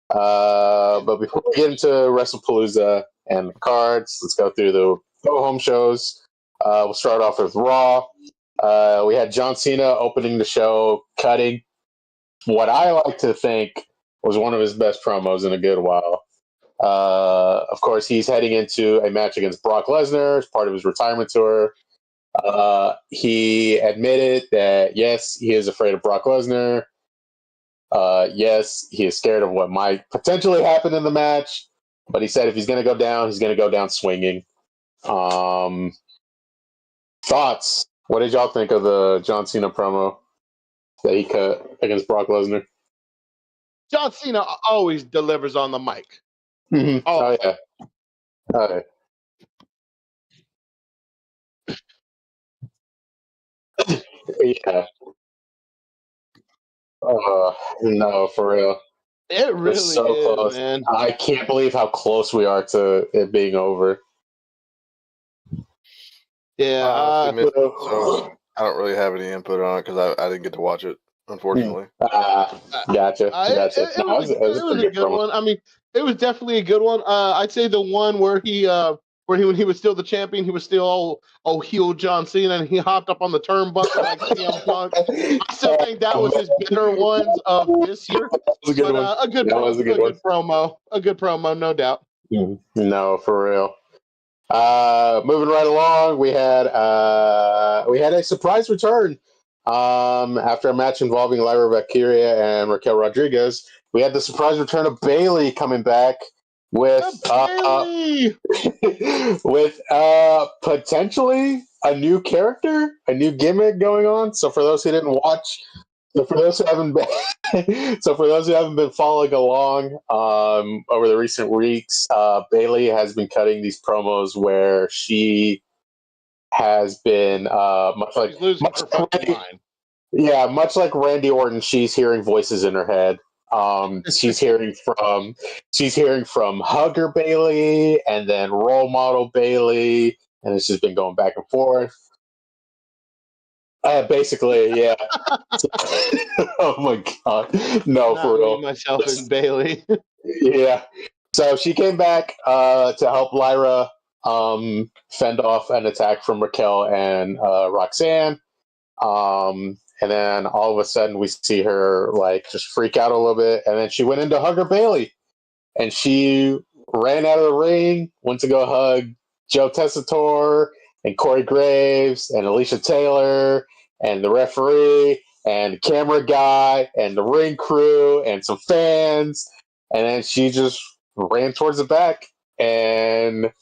But before we get into WrestlePalooza and the cards, let's go through the go-home shows. We'll start off with Raw. We had John Cena opening the show, cutting what I like to think was one of his best promos in a good while. Of course, he's heading into a match against Brock Lesnar as part of his retirement tour. He admitted that, yes, he is afraid of Brock Lesnar. Yes, he is scared of what might potentially happen in the match. But he said if he's going to go down, he's going to go down swinging. Thoughts? What did y'all think of the John Cena promo that he cut against Brock Lesnar? John Cena always delivers on the mic. Mm-hmm. Oh, yeah. Oh, yeah. No, for real. It really is so close, man. I can't believe how close we are to it being over. Yeah. So I don't really have any input on it because I didn't get to watch it, unfortunately. Gotcha. It was a good one. I mean, it was definitely a good one. I'd say the one where when he was still the champion, he was still heel John Cena, and he hopped up on the turnbuckle like CM Punk. I still think that was his better ones of this year. A good promo, no doubt. No, for real. Moving right along, we had a surprise return After a match involving Lyra Valkyria and Raquel Rodriguez, we had the surprise return of Bayley coming back with with potentially a new character, a new gimmick going on. So for those who didn't watch, so for those who haven't been following along over the recent weeks, Bayley has been cutting these promos where she has been much like Randy Orton. She's hearing voices in her head. She's hearing from Hugger Bayley and then Role Model Bayley, and it's just been going back and forth. Basically, yeah. Oh my god, no, not for real. Myself and Bayley. Yeah. So she came back to help Lyra fend off an attack from Raquel and Roxanne. And then all of a sudden we see her like just freak out a little bit, and then she went into Hugger Bayley, and she ran out of the ring, went to go hug Joe Tessitore and Corey Graves and Alicia Taylor and the referee and the camera guy and the ring crew and some fans, and then she just ran towards the back. And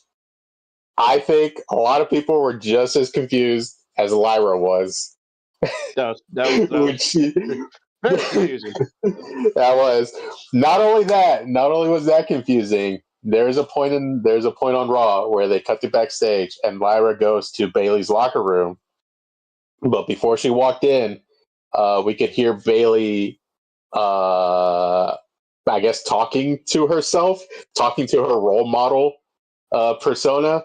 I think a lot of people were just as confused as Lyra was. That was very confusing. That was not only was that confusing. There's a point on Raw where they cut to backstage and Lyra goes to Bayley's locker room, but before she walked in, we could hear Bayley, I guess, talking to herself, talking to her role model persona,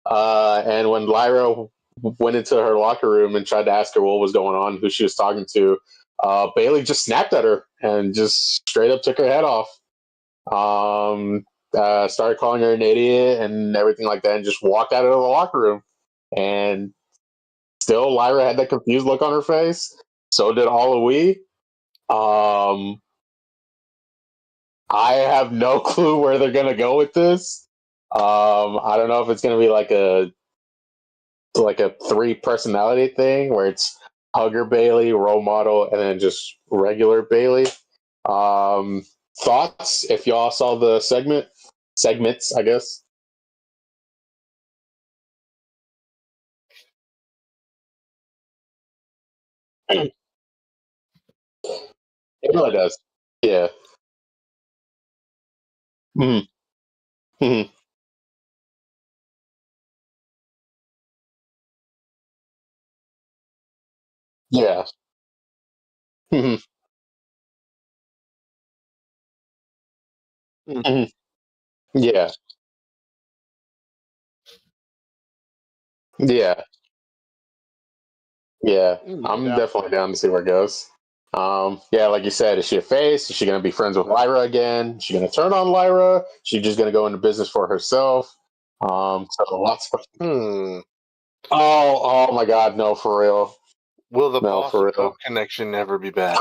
and when Lyra went into her locker room and tried to ask her what was going on, who she was talking to, Bayley just snapped at her and just straight up took her head off. Started calling her an idiot and everything like that, and just walked out of the locker room. And still, Lyra had that confused look on her face. So did all of we. I have no clue where they're gonna go with this. I don't know if it's gonna be like a 3 personality thing where it's Hugger Bayley, Role Model, and then just regular Bayley. Thoughts? If y'all saw the segments, I guess. It really does. Yeah. Mm-hmm. Mm-hmm. Yeah. Mm-hmm. Mm-hmm. Yeah. Yeah. Yeah. I'm definitely down to see where it goes. Yeah, like you said, is she a face? Is she going to be friends with Lyra again? Is she going to turn on Lyra? Is she just going to go into business for herself? So lots of. Oh my God, no, for real. Will the Boston Coke connection never be back?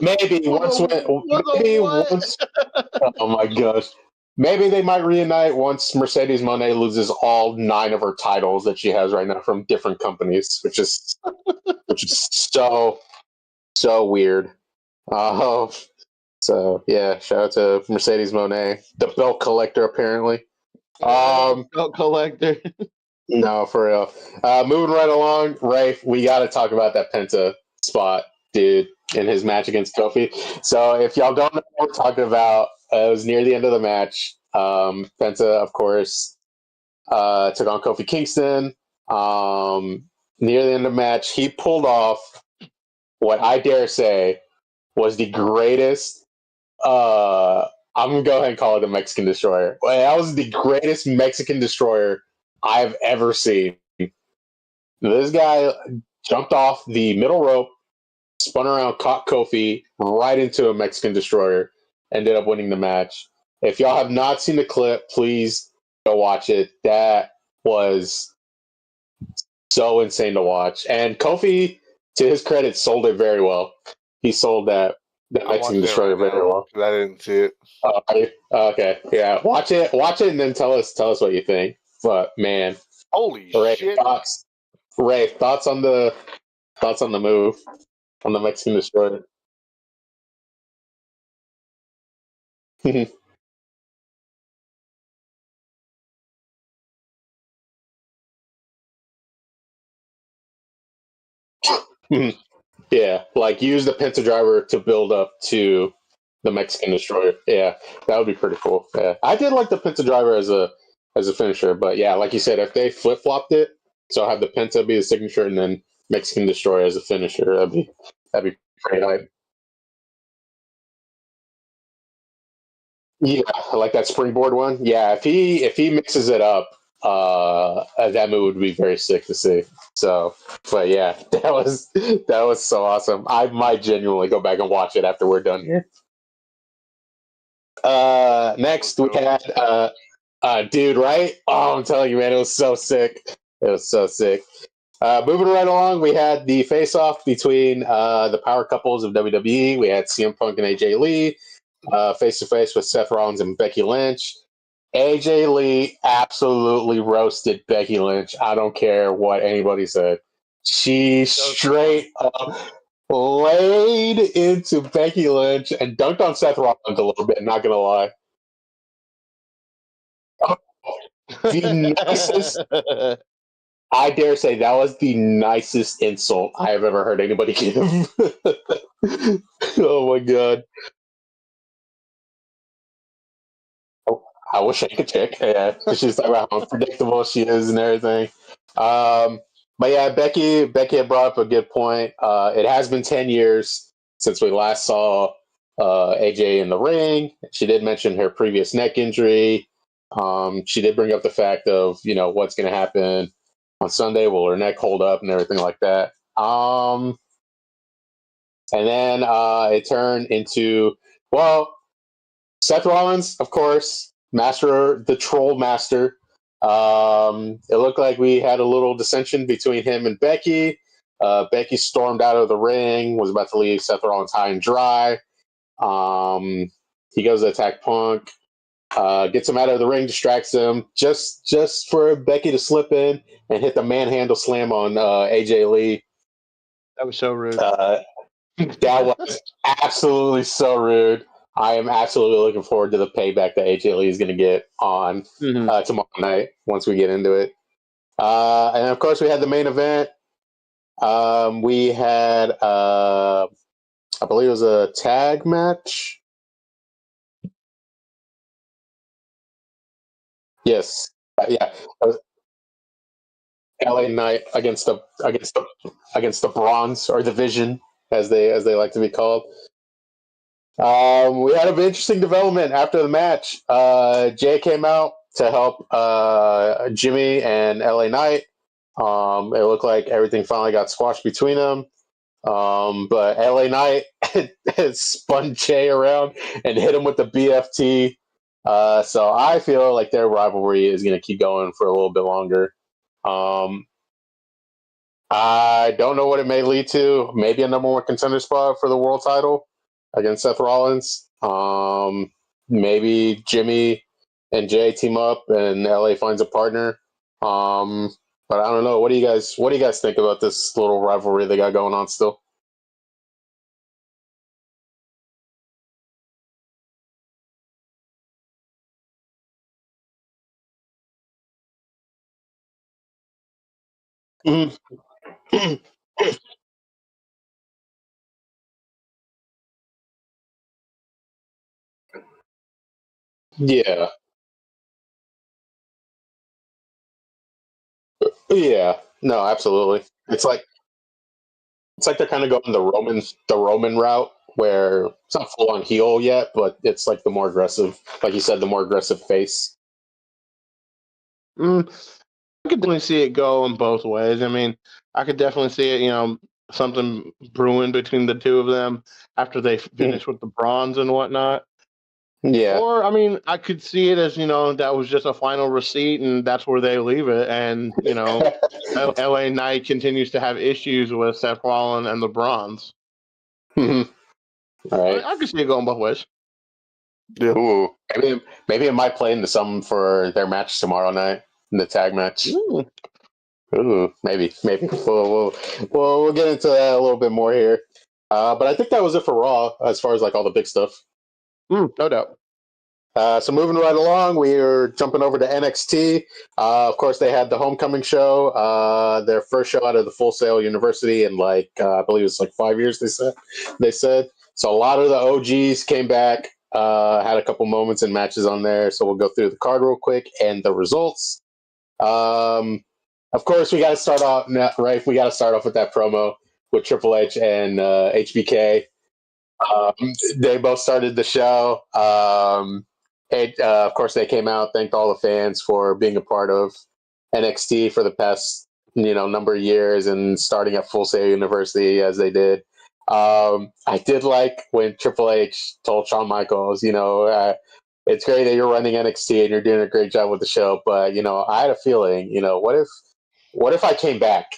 Maybe once. Oh my gosh. Maybe they might reunite once Mercedes Moné loses all 9 of her titles that she has right now from different companies, which is so weird. So yeah, shout out to Mercedes Moné, the belt collector apparently. Belt collector. No, for real. Moving right along, Rafe, we got to talk about that Penta spot, dude, in his match against Kofi. So if y'all don't know what we're talking about, it was near the end of the match. Penta, of course, took on Kofi Kingston. Near the end of the match, he pulled off what I dare say was the greatest. I'm going to go ahead and call it a Mexican Destroyer. That was the greatest Mexican Destroyer I've ever seen. This guy jumped off the middle rope, spun around, caught Kofi right into a Mexican Destroyer, ended up winning the match. If y'all have not seen the clip, please go watch it. That was so insane to watch. And Kofi, to his credit, sold it very well. He sold that Mexican Destroyer very well. I didn't see it. Okay, yeah, watch it, and then tell us what you think. But man, Holy Ray, shit! thoughts on the move on the Mexican Destroyer. Yeah, like use the Penta Driver to build up to the Mexican Destroyer. Yeah, that would be pretty cool. Yeah, I did like the Penta Driver as a finisher, but yeah, like you said, if they flip flopped it, so have the Penta be the signature and then Mexican Destroyer as a finisher, that'd be pretty hype. Yeah, I like that springboard one. Yeah, if he mixes it up, that move would be very sick to see. So, but yeah, that was so awesome. I might genuinely go back and watch it after we're done here. Next we had dude, right? Oh, I'm telling you, man, it was so sick. It was so sick. Moving right along, we had the face-off between the power couples of WWE. We had CM Punk and AJ Lee face-to-face with Seth Rollins and Becky Lynch. AJ Lee absolutely roasted Becky Lynch. I don't care what anybody said. She straight up laid into Becky Lynch and dunked on Seth Rollins a little bit, not going to lie. The nicest, I dare say that was the nicest insult I have ever heard anybody give. Oh my god. I wish I could check. Yeah, she's talking about how unpredictable she is and everything. But yeah, Becky had brought up a good point. It has been 10 years since we last saw AJ in the ring. She did mention her previous neck injury. She did bring up the fact of, what's going to happen on Sunday. Will her neck hold up and everything like that? And then it turned into, well, Seth Rollins, of course, the troll master. It looked like we had a little dissension between him and Becky. Becky stormed out of the ring, was about to leave Seth Rollins high and dry. He goes to attack Punk, gets him out of the ring, distracts him, just for Becky to slip in and hit the manhandle slam on AJ Lee. That was so rude. That was absolutely so rude. I am absolutely looking forward to the payback that AJ Lee is going to get on tomorrow night once we get into it. And of course, we had the main event. We had, I believe it was a tag match. Yes, yeah. LA Knight against the Bronze or the Vision, as they like to be called. We had an interesting development after the match. Jay came out to help Jimmy and LA Knight. It looked like everything finally got squashed between them. But LA Knight spun Jay around and hit him with the BFT. So I feel like their rivalry is going to keep going for a little bit longer. I don't know what it may lead to. Maybe a number one contender spot for the world title against Seth Rollins. Maybe Jimmy and Jay team up and LA finds a partner. But I don't know. What do you guys think about this little rivalry they got going on still? Yeah. Yeah. No, absolutely. It's like they're kind of going the Roman route where it's not full on heel yet, but it's like the more aggressive, like you said, the more aggressive face. I could definitely see it go in both ways. I mean, I could definitely see it, something brewing between the two of them after they finish with the bronze and whatnot. Yeah. Or, I mean, I could see it as, that was just a final receipt and that's where they leave it. And, LA Knight continues to have issues with Seth Rollins and the bronze. All right. I could see it going both ways. Yeah. Ooh. Maybe it might play into something for their match tomorrow night. in the tag match. Ooh, maybe. We'll get into that a little bit more here. But I think that was it for Raw as far as like all the big stuff. No doubt. So moving right along, we are jumping over to NXT. Of course, they had the homecoming show, their first show out of the Full Sail University in I believe it's like 5 years. They said so. A lot of the OGs came back, had a couple moments and matches on there. So we'll go through the card real quick and the results. Of course, we got to start off right. We got to start off with that promo with Triple H and HBK. They both started the show. Of course, they came out, thanked all the fans for being a part of NXT for the past, number of years and starting at Full Sail University as they did. I did like when Triple H told Shawn Michaels, it's great that you're running NXT and you're doing a great job with the show, but I had a feeling, what if I came back?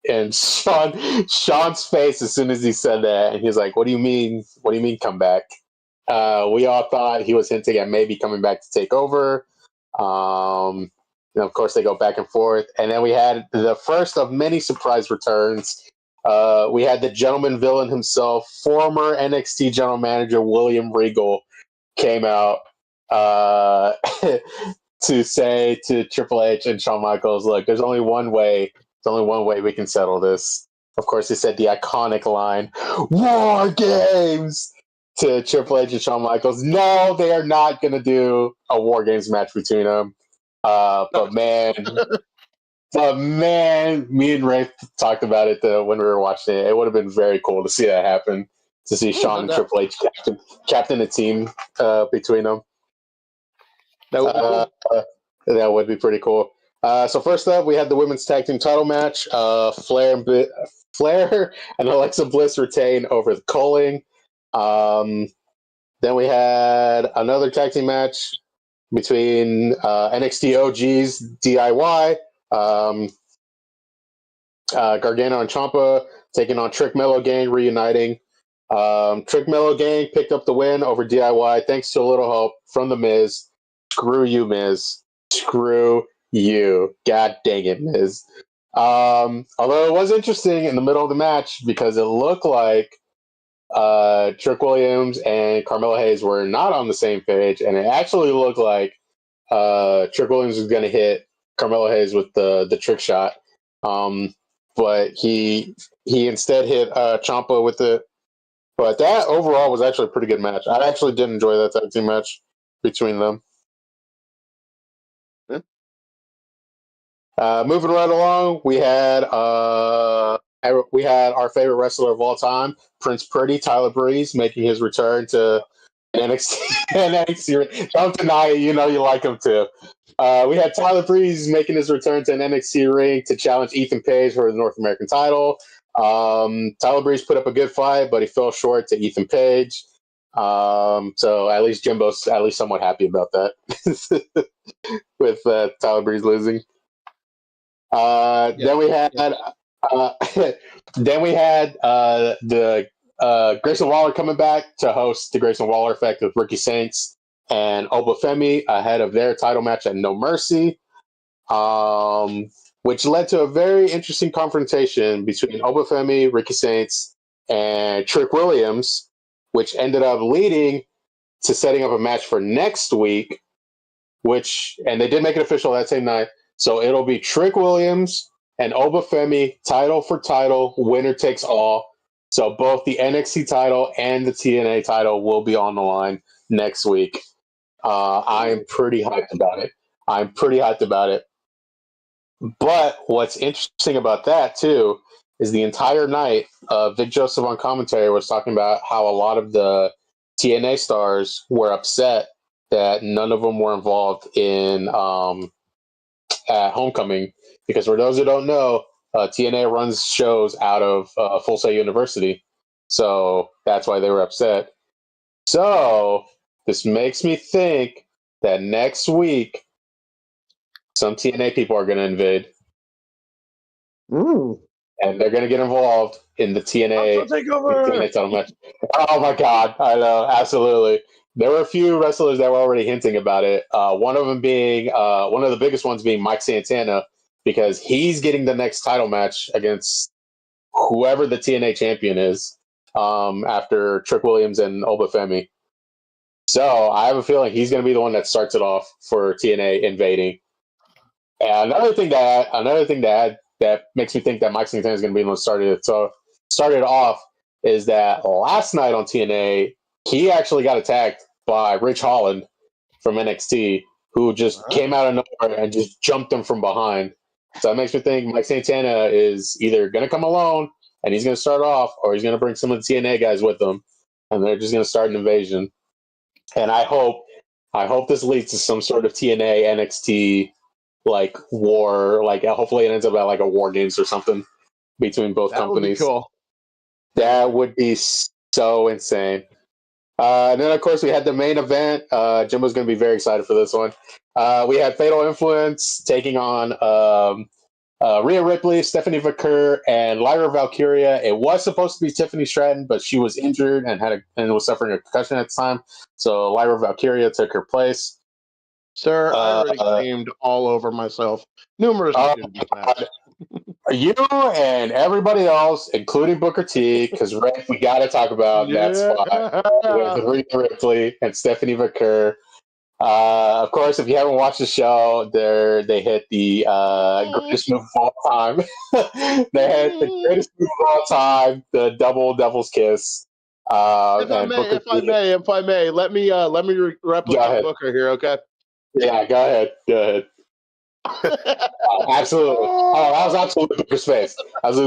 And Sean's face as soon as he said that, and he's like, "What do you mean? What do you mean come back?" We all thought he was hinting at maybe coming back to take over. Of course, they go back and forth. And then we had the first of many surprise returns. We had the gentleman villain himself, former NXT general manager William Regal, came out to say to Triple H and Shawn Michaels, look, there's only one way. There's only one way we can settle this. Of course, he said the iconic line, "War Games!" to Triple H and Shawn Michaels. No, they are not going to do a War Games match between them. But man, me and Ray talked about it when we were watching it. It would have been very cool to see that happen, to see Shawn and Triple H captain a team between them. That would be cool. That would be pretty cool. So first up, we had the women's tag team title match. Flair and Alexa Bliss retain over the Culling. Then we had another tag team match between NXT OGs DIY, Gargano and Ciampa taking on Trick Mellow Gang, reuniting. Trick Mellow Gang picked up the win over DIY thanks to a little help from The Miz. Screw you, Miz. Screw you. God dang it, Miz. Although it was interesting in the middle of the match because it looked like Trick Williams and Carmelo Hayes were not on the same page, and it actually looked like Trick Williams was going to hit Carmelo Hayes with the trick shot, but he instead hit Ciampa with it. But that overall was actually a pretty good match. I actually did enjoy that tag team match between them. Moving right along, we had our favorite wrestler of all time, Prince Pretty, Tyler Breeze, making his return to NXT. NXT. Don't deny it, you like him too. We had Tyler Breeze making his return to an NXT ring to challenge Ethan Page for the North American title. Tyler Breeze put up a good fight, but he fell short to Ethan Page. So at least Jimbo's at least somewhat happy about that with Tyler Breeze losing. Then we had the Grayson Waller coming back to host the Grayson Waller Effect with Ricky Saints and Obafemi ahead of their title match at No Mercy, which led to a very interesting confrontation between Obafemi, Ricky Saints, and Trick Williams, which ended up leading to setting up a match for next week, and they did make it official that same night. So it'll be Trick Williams and Obafemi, title for title, winner takes all. So both the NXT title and the TNA title will be on the line next week. I am pretty hyped about it. But what's interesting about that, too, is the entire night, Vic Joseph on commentary was talking about how a lot of the TNA stars were upset that none of them were involved in at Homecoming, because for those who don't know, TNA runs shows out of Full Sail University, so that's why they were upset. So this makes me think that next week some TNA people are going to invade, and they're going to get involved, in the TNA takeover. title match. Oh my God, I know, absolutely. There were a few wrestlers that were already hinting about it. One of them being one of the biggest ones being Mike Santana, because he's getting the next title match against whoever the TNA champion is after Trick Williams and Obafemi. So I have a feeling he's going to be the one that starts it off for TNA invading. And another thing that makes me think that Mike Santana is going to be the one that started off is that last night on TNA, he actually got attacked by Rich Holland from NXT, who just came out of nowhere and just jumped him from behind. So that makes me think Mike Santana is either going to come alone and he's going to start off, or he's going to bring some of the TNA guys with him, and they're just going to start an invasion. And I hope this leads to some sort of TNA NXT like war, like hopefully it ends up at like a War Games or something between both companies. Would be cool. That would be so insane. And then of course we had the main event. Jim was going to be very excited for this one. We had Fatal Influence taking on Rhea Ripley, Stephanie Vaquer, and Lyra Valkyria. It was supposed to be Tiffany Stratton, but she was injured and was suffering a concussion at the time. So Lyra Valkyria took her place. Sir, I already claimed all over myself numerous opportunities. You and everybody else, including Booker T, because we got to talk about that spot with Rhea Ripley and Stephanie Vaquer. Of course, if you haven't watched the show, they hit the greatest move of all time. They hit the greatest move of all time, the double Devil's Kiss. If I may, let me replicate Booker here, okay? Yeah, go ahead. Absolutely. Oh, that was absolutely Booker's face. That was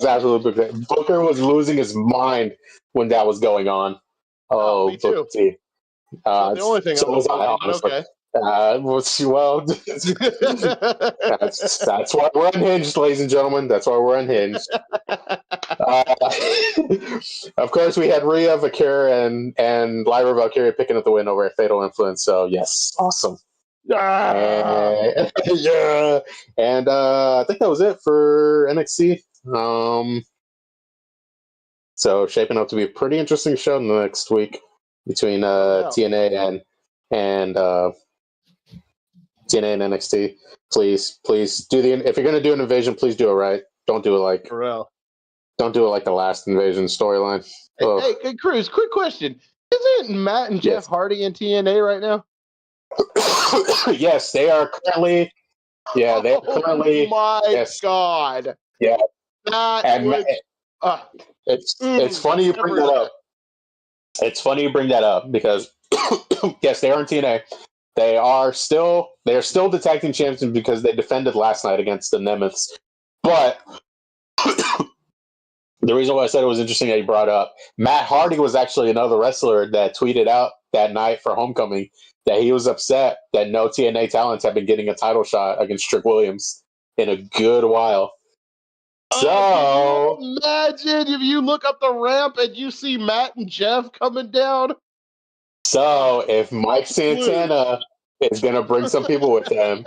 absolutely Booker's face. Booker was losing his mind when that was going on. Oh, me too. Booker T. The only thing I was honestly. Okay. That's why we're unhinged, ladies and gentlemen. That's why we're unhinged. Of course, we had Rhea Vaquer and Lyra Valkyria picking up the win over at Fatal Influence. So yes, awesome. Yeah, and I think that was it for NXT. So shaping up to be a pretty interesting show next week between TNA and TNA and NXT. Please do if you're gonna do an invasion, please do it right. Don't do it like the last invasion storyline. Hey, Cruz, quick question: isn't Matt and Jeff Hardy in TNA right now? Yes, they are currently. Yeah, they are currently. Oh my God! Yeah, it's funny you bring that up. It's funny you bring that up because yes, they are in TNA. They are still the tag team champions because they defended last night against the Nemeths. But the reason why I said it was interesting that you brought up Matt Hardy was actually another wrestler that tweeted out that night for Homecoming that he was upset that no TNA talents have been getting a title shot against Trick Williams in a good while. So can you imagine if you look up the ramp and you see Matt and Jeff coming down. So if Mike Santana is going to bring some people with him,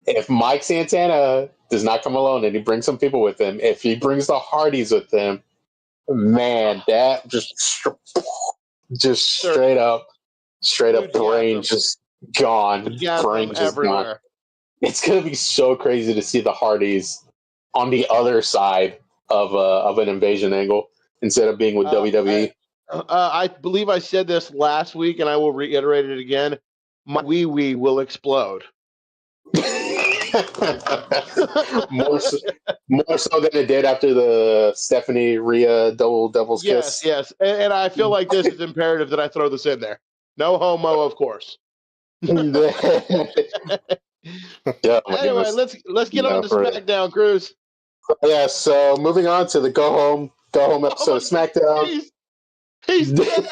if Mike Santana does not come alone and he brings some people with him, if he brings the Hardys with him, man, that just straight up brain just gone. Brain just everywhere. Gone. It's going to be so crazy to see the Hardys on the other side of an invasion angle instead of being with WWE. I believe I said this last week, and I will reiterate it again. My wee will explode. more so than it did after the Stephanie Rhea double Devil's Kiss. Yes, and I feel like this is imperative that I throw this in there. No homo, of course. Yeah, anyway, let's get on to SmackDown, Cruz. Yeah, so moving on to the go home episode of SmackDown. He's dead.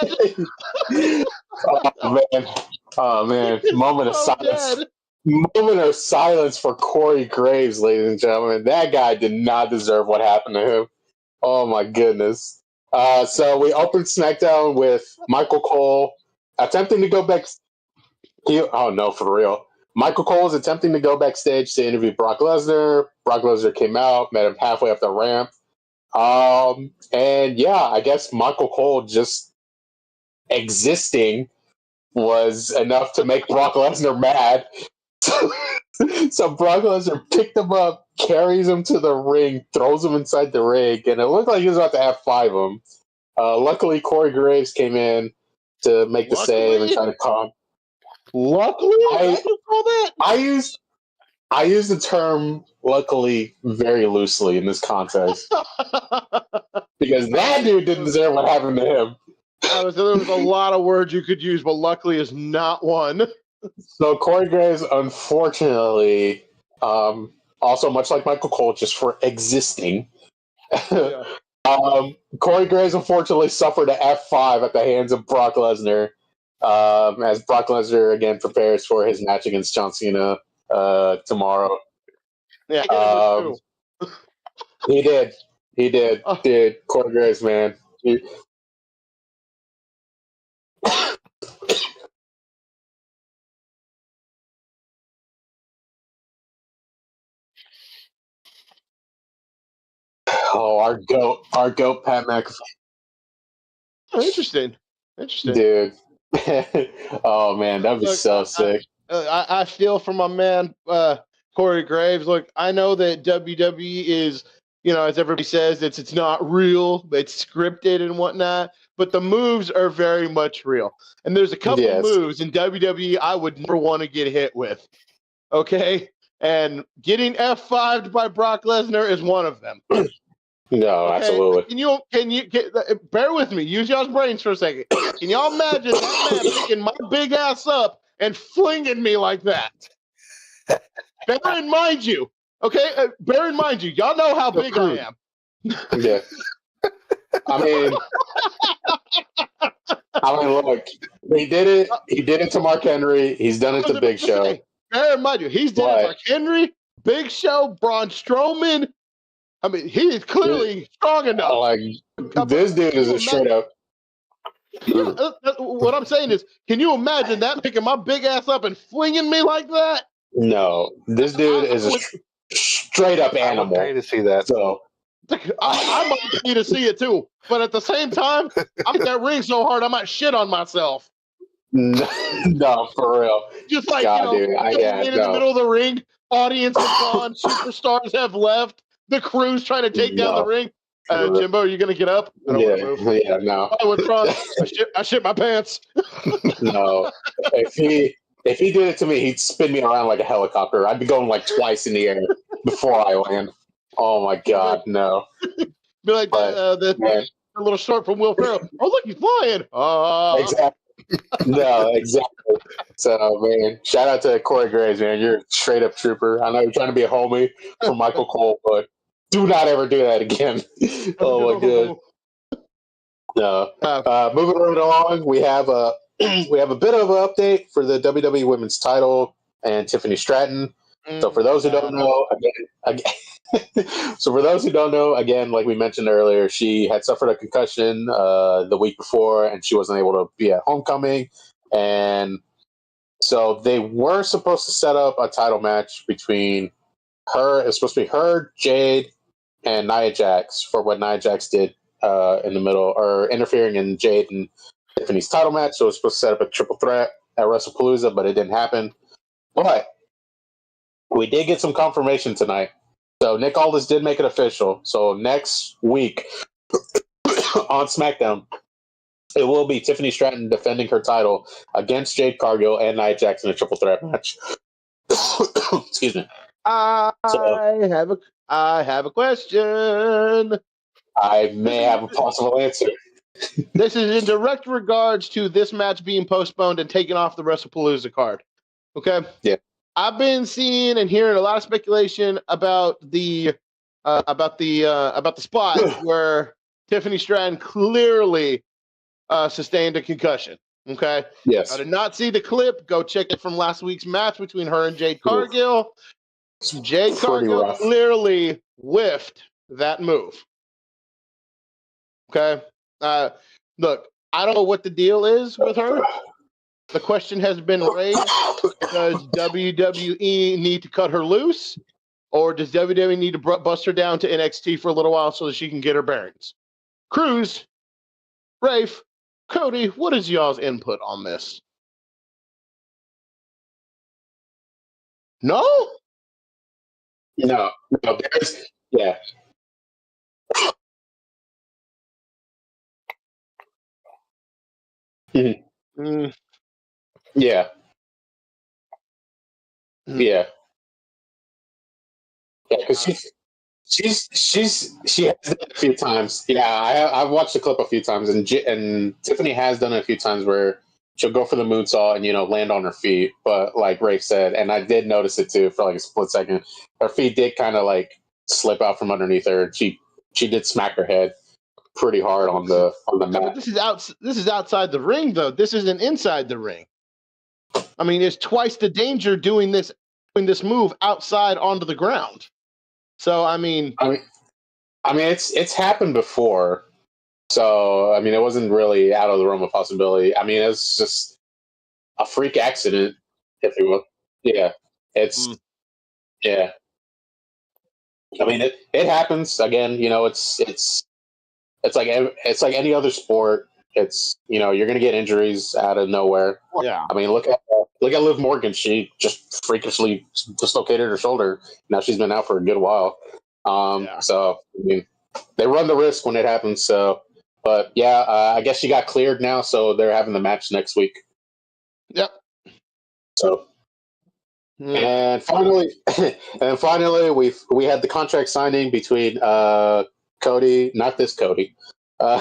Oh man! Moment of silence. Moment of silence for Corey Graves, ladies and gentlemen. That guy did not deserve what happened to him. Oh my goodness! So we opened SmackDown with Michael Cole attempting to go back. Oh no, for real! Michael Cole was attempting to go backstage to interview Brock Lesnar. Brock Lesnar came out, met him halfway up the ramp, And yeah, I guess Michael Cole just existing was enough to make Brock Lesnar mad. So Brock Lesnar picked him up, carries him to the ring, throws him inside the ring, and it looked like he was about to F5 him. Luckily, Corey Graves came in to make the save and try to calm. Luckily, I use the term "luckily" very loosely in this context because that dude didn't deserve what happened to him. There was a lot of words you could use, but luckily is not one. So Corey Graves, unfortunately, also much like Michael Cole, just for existing, Yeah. Corey Graves unfortunately suffered an F5 at the hands of Brock Lesnar, as Brock Lesnar again prepares for his match against John Cena tomorrow. Yeah, he did. Oh. Dude, Corey Graves, man. Oh, our goat, Pat McAfee. Oh, interesting, dude. Oh man, that'd be so sick. I feel for my man Corey Graves. Look, I know that WWE is, as everybody says, it's not real, it's scripted and whatnot, but the moves are very much real. And there's a couple moves in WWE I would never want to get hit with. Okay, and getting F5'd by Brock Lesnar is one of them. No, okay. Absolutely. Can you bear with me? Use y'all's brains for a second. Can y'all imagine that man picking my big ass up and flinging me like that? Bear in mind you, y'all know how big I am. Yeah. I mean, look, he did it. He did it to Mark Henry. He's done it to Big Show. Bear in mind you, he's done it to Mark Henry, Big Show, Braun Strowman. I mean, he is clearly strong enough. Like, this dude is a straight up. What I'm saying is, can you imagine that picking my big ass up and flinging me like that? No, this dude is a straight up animal. I would pay to see that. So I might pay to see it too, but at the same time, I'm in that ring so hard I might shit on myself. No, for real. Just like in the middle of the ring, audience is gone, superstars have left. The crew's trying to take down the ring. Jimbo, are you going to get up? No. I shit my pants. No. If he did it to me, he'd spin me around like a helicopter. I'd be going like twice in the air before I land. Oh, my God, no. Be like the little short from Will Ferrell. Oh, look, he's flying. Exactly. No, exactly. So, man, shout out to Corey Graves, man. You're a straight up trooper. I know you're trying to be a homie for Michael Cole, but do not ever do that again. Oh my god. No. Moving right along, we have a bit of an update for the WWE Women's Title and Tiffany Stratton. So for those who don't know, again, like we mentioned earlier, she had suffered a concussion the week before, and she wasn't able to be at Homecoming. And so they were supposed to set up a title match between her. It's supposed to be her, Jade, and Nia Jax for what Nia Jax did in the middle, or interfering in Jade and Tiffany's title match. So it was supposed to set up a triple threat at WrestlePalooza, but it didn't happen. But we did get some confirmation tonight. So Nick Aldis did make it official. So next week on SmackDown, it will be Tiffany Stratton defending her title against Jade Cargill and Nia Jax in a triple threat match. Excuse me. I have a question. I may have a possible answer. This is in direct regards to this match being postponed and taken off the WrestlePalooza card. Okay? Yeah. I've been seeing and hearing a lot of speculation about the spot where Tiffany Stratton clearly sustained a concussion. Okay. Yes. I did not see the clip. Go check it from last week's match between her and Jade Cargill. Jade Cargill clearly whiffed that move. Okay. Look, I don't know what the deal is with her. The question has been raised: does WWE need to cut her loose? Or does WWE need to bust her down to NXT for a little while so that she can get her bearings? Cruz, Rafe, Cody, what is y'all's input on this? No? No. Yeah. Mm. Yeah. Yeah. Yeah, because she has done it a few times. Yeah, I've watched the clip a few times, and Tiffany has done it a few times where she'll go for the moonsault and land on her feet. But like Rafe said, and I did notice it too for like a split second, her feet did kind of like slip out from underneath her. She did smack her head pretty hard on the mat. But this is outside the ring though. This isn't inside the ring. I mean, it's twice the danger doing this move outside onto the ground. So I mean, it's happened before. So I mean, it wasn't really out of the realm of possibility. I mean, it's just a freak accident, if you will. Yeah, it's yeah. I mean, it happens again. It's like any other sport. It's you're gonna get injuries out of nowhere. Yeah. I mean, look at Liv Morgan. She just freakishly dislocated her shoulder. Now she's been out for a good while. So I mean, they run the risk when it happens. So, but yeah, I guess she got cleared now, so they're having the match next week. Yep. So. And finally, we had the contract signing between Cody, not this Cody.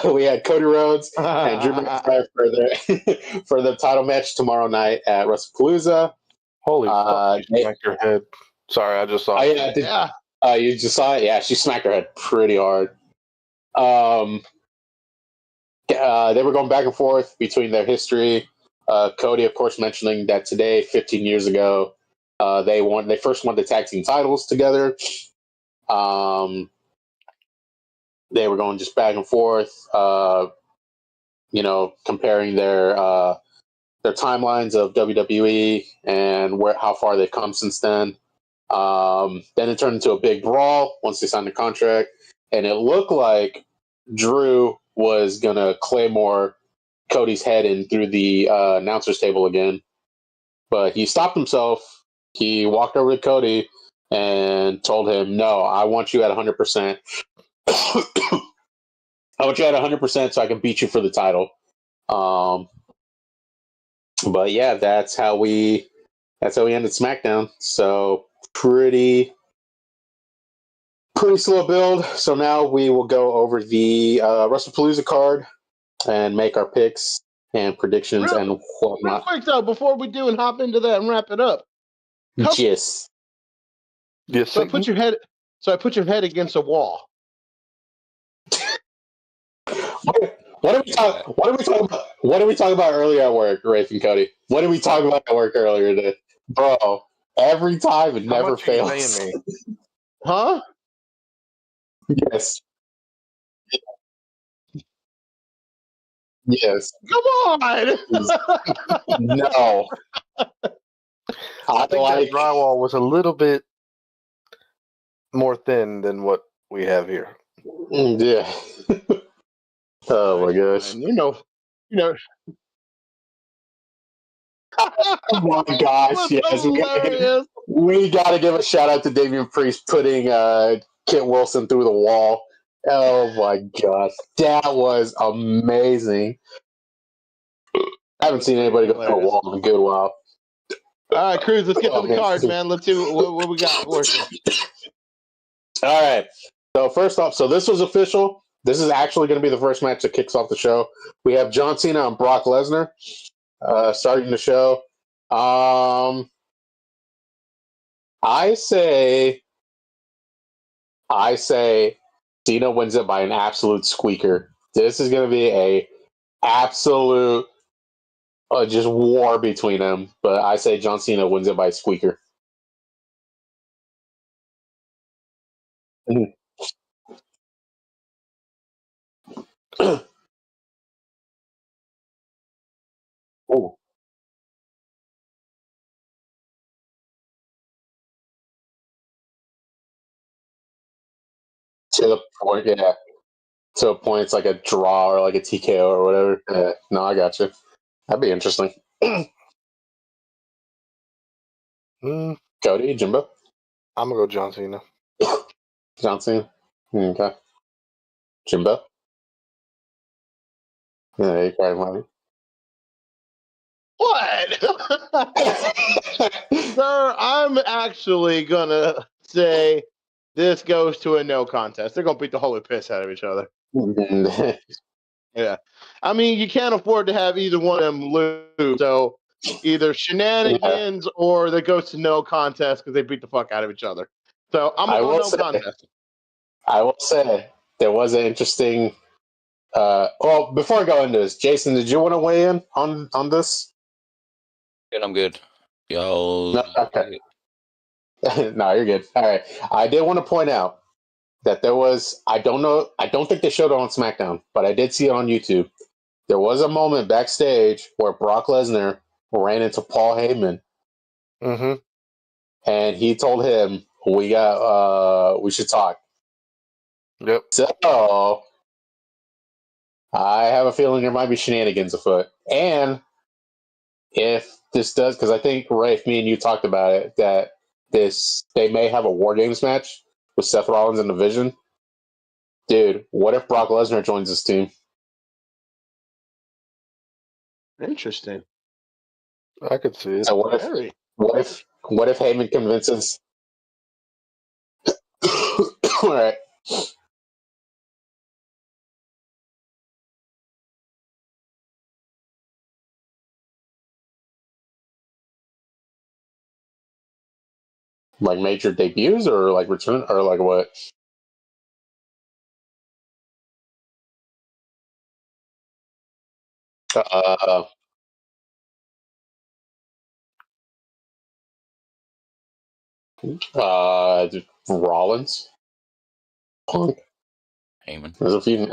We had Cody Rhodes and Drew McIntyre for the title match tomorrow night at WrestlePalooza. Holy fuck! She smacked her head. Sorry, I just saw. You just saw it. Yeah, she smacked her head pretty hard. They were going back and forth between their history. Cody, of course, mentioning that today, 15 years ago, they first won the tag team titles together. They were going just back and forth, comparing their timelines of WWE and how far they've come since then. Then it turned into a big brawl once they signed the contract, and it looked like Drew was gonna claymore Cody's head in through the announcer's table again, but he stopped himself. He walked over to Cody and told him, "No, I want you at 100%. I want you at 100% so I can beat you for the title." But yeah, that's how we ended SmackDown. So pretty slow build. So now we will go over the WrestlePalooza card and make our picks and predictions and whatnot. Real quick though, before we do and hop into that and wrap it up. Yes. So I put your head against a wall. What did we talk about earlier at work, Rafe and Cody? What did we talk about at work earlier today? Bro, every time it never fails. Huh? Yes. Yes. Come on. No. I think that drywall was a little bit more thin than what we have here. Yeah. Oh my gosh. You know. Oh my gosh! Yes, we gotta give a shout out to Damian Priest putting Kit Wilson through the wall. Oh my gosh, that was amazing. I haven't seen anybody go through a wall in a good while. All right, Cruz, let's get to the card, man. Let's see what we got working. All right. So first off, this was official. This is actually going to be the first match that kicks off the show. We have John Cena and Brock Lesnar starting the show. I say Cena wins it by an absolute squeaker. This is going to be a absolute just war between them. But I say John Cena wins it by a squeaker. Oh. To the point, yeah. To a point, it's like a draw or like a TKO or whatever. No, I got you. That'd be interesting. Cody, Jimbo? I'm going to go John Cena. John Cena? Okay. Jimbo? Yeah, you probably What? Sir, I'm actually going to say this goes to a no contest. They're going to beat the holy piss out of each other. Yeah. I mean, you can't afford to have either one of them lose. So either shenanigans or that goes to no contest because they beat the fuck out of each other. So I'm going to go no contest. I will say there was an interesting. Well, before I go into this, Jason, did you want to weigh in on this? Good, I'm good. Yo. No, okay. No, you're good. All right. I did want to point out that there was, I don't think they showed it on SmackDown, but I did see it on YouTube. There was a moment backstage where Brock Lesnar ran into Paul Heyman. Mm-hmm. And he told him, we should talk. Yep. So I have a feeling there might be shenanigans afoot. And if this does, because I think, Rafe, me and you talked about it, that they may have a War Games match with Seth Rollins in the Vision. Dude, what if Brock Lesnar joins this team? Interesting. I could see it. So what if Heyman convinces? All right. Like major debuts or like return or like what? Rollins, Punk, Heyman. There's a few.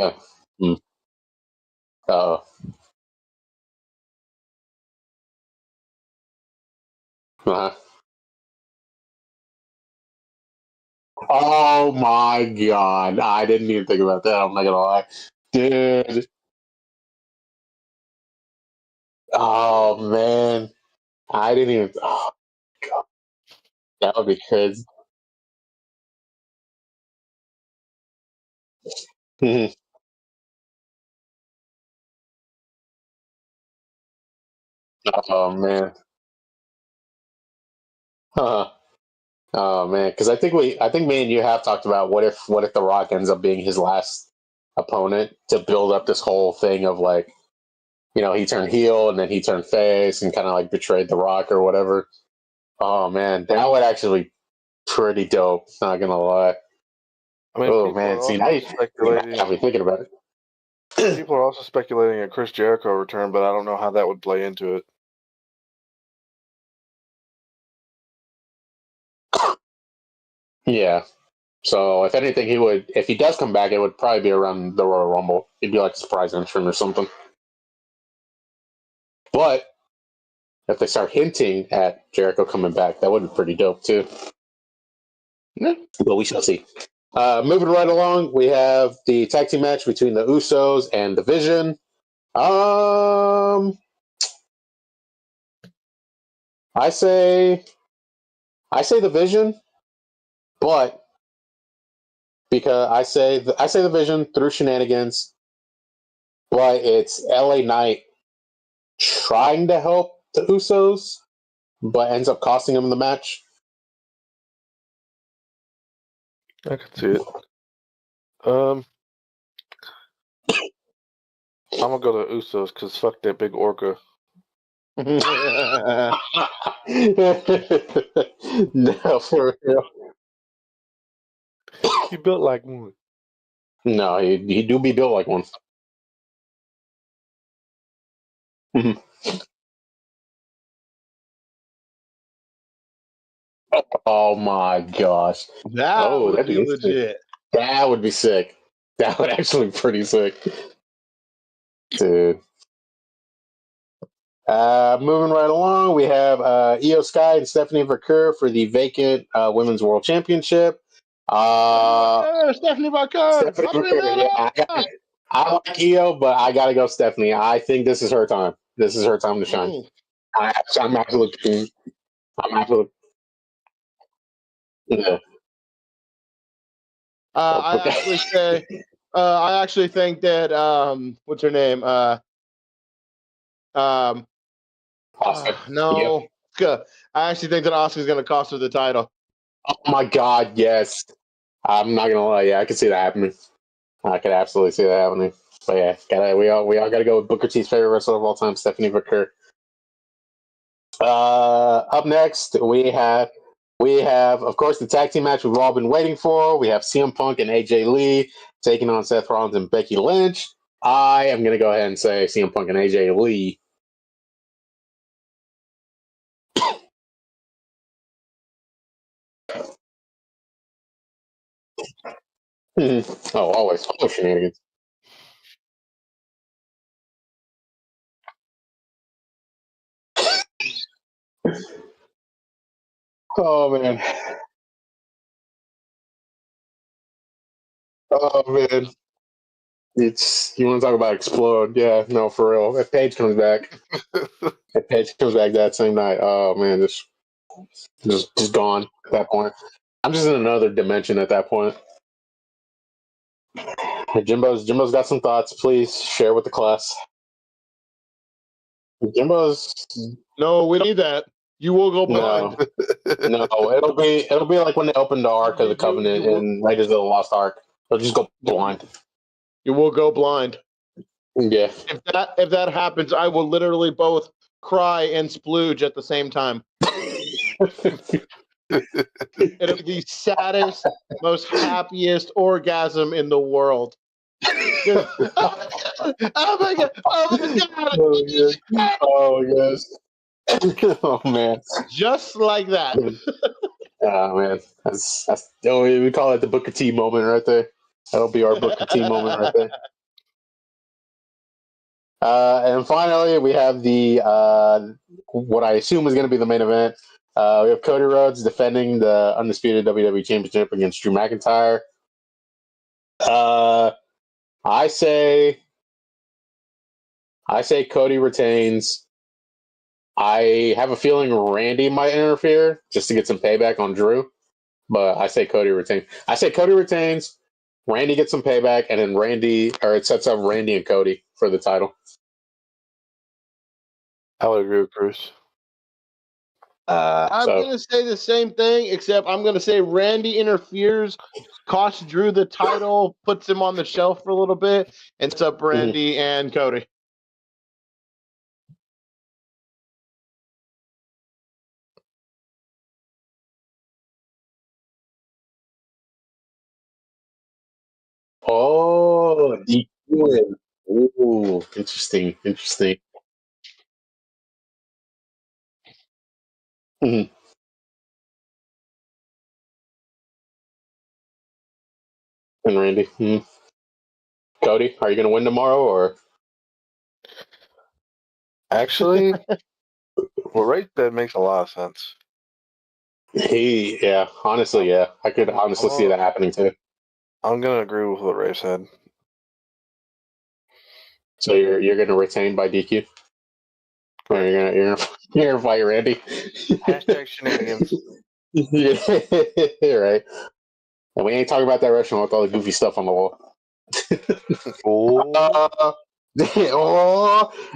Oh my god! I didn't even think about that. I'm not gonna lie, dude. Oh man, I didn't even. Oh god, that would be crazy. Oh man. Huh. Oh man, because I think me and you have talked about what if The Rock ends up being his last opponent to build up this whole thing of like, he turned heel and then he turned face and kind of like betrayed The Rock or whatever. Oh man, that would actually be pretty dope. Not gonna lie. I mean, Oh man, see now you have me thinking about it. People are also speculating a Chris Jericho return, but I don't know how that would play into it. Yeah. So if anything, if he does come back, it would probably be around the Royal Rumble. He'd be like a surprise entrant or something. But if they start hinting at Jericho coming back, that would be pretty dope too. Yeah. But we shall see. Moving right along, we have the tag team match between the Usos and the Vision. I say the Vision, but because I say the Vision through shenanigans, but it's LA Knight trying to help the Usos, but ends up costing him the match. I could see it. I'm gonna go to Usos because fuck that big orca. No, for real. He built like one. No, he do be built like one. Oh my gosh. That would be legit. That would be sick. That would actually be pretty sick. Dude. Moving right along, we have Io Sky and Stephanie Verker for the vacant Women's World Championship. Stephanie Bacard. I like Io, but I gotta go Stephanie. I think this is her time. This is her time to shine. I'm absolutely. Yeah. I actually think that what's her name? No. Yep. I actually think that Asuka's going to cost her the title. Oh my God, yes. I'm not gonna lie. Yeah, I can see that happening. I could absolutely see that happening. But yeah, we all gotta go with Booker T's favorite wrestler of all time, Stephanie Bacard. Up next, we have, of course, the tag team match we've all been waiting for. We have CM Punk and AJ Lee taking on Seth Rollins and Becky Lynch. I am going to go ahead and say CM Punk and AJ Lee. Oh, always shenanigans. Oh, man. Oh, man. You want to talk about explode? Yeah, no, for real. If Paige comes back, that same night, oh man, just gone at that point. I'm just in another dimension at that point. Jimbo's got some thoughts. Please share with the class. No, we don't need that. You will go blind. No, it'll be like when they opened the Ark of the Covenant in Raiders of the Lost Ark. They'll just go blind. You will go blind. Yeah. If that happens, I will literally both cry and splooge at the same time. It'll be the saddest, most happiest orgasm in the world. Oh my God! Oh my God! Oh yes! Oh man! Just like that. Oh man, that's we call it the Booker T moment right there. That'll be our Booker T moment right there. And finally, we have the what I assume is going to be the main event. We have Cody Rhodes defending the undisputed WWE Championship against Drew McIntyre. I say Cody retains. I have a feeling Randy might interfere just to get some payback on Drew, but I say Cody retains. Randy gets some payback, and then it sets up Randy and Cody for the title. I would agree with Bruce. I'm going to say the same thing, except I'm going to say Randy interferes, costs Drew the title, puts him on the shelf for a little bit, and sets up Randy and Cody. Oh, ooh, interesting. Mm-hmm. And Randy. Mm-hmm. Cody, are you going to win tomorrow, or? Actually, well, Ray said makes a lot of sense. Honestly, yeah. I could honestly see that happening too. I'm going to agree with what Ray said. So you're going to retain by DQ? Or you're gonna fight Randy? Hashtag shenanigans. Yeah, right. And we ain't talking about that restaurant with all the goofy stuff on the wall.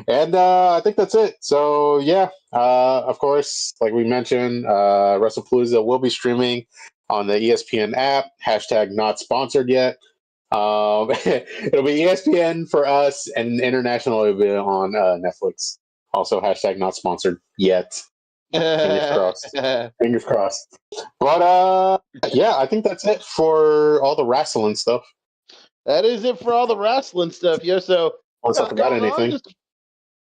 And I think that's it. So yeah, of course, like we mentioned, WrestlePalooza will be streaming on the ESPN app. Hashtag not sponsored yet. It'll be ESPN for us, and international will be on Netflix. Also, hashtag not sponsored yet. Fingers crossed. But yeah, I think that's it for all the wrestling stuff. That is it for all the wrestling stuff. Yeah, so let's talk about anything.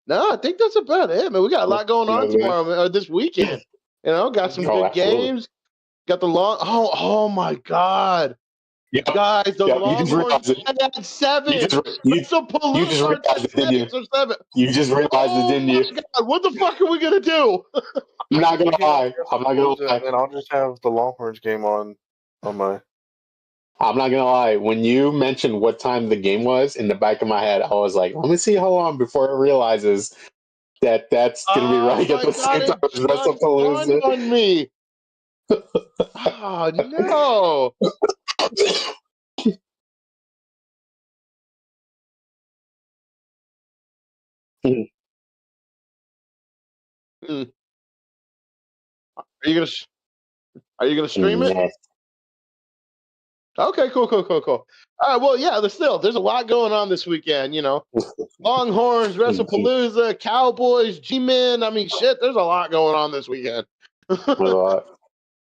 No, I think that's about it, man. We got a lot going on tomorrow, this weekend. Got some good games. Got the long. Oh my God. Yep. Guys, the Longhorns had 7. You just realized it, didn't you? 7. You just realized it, didn't you? God, what the fuck are we gonna do? I'm not gonna lie. And I'll just have the Longhorns game on my I'm not gonna lie. When you mentioned what time the game was, in the back of my head, I was like, "Let me see how long before it realizes that that's gonna be right at the same time as WrestlePalooza." On me. Oh no! Are you gonna stream it? Okay, cool. All right, well, yeah, there's a lot going on this weekend. You know, Longhorns, WrestlePalooza, Cowboys, G-Men. I mean, shit, there's a lot going on this weekend. A lot.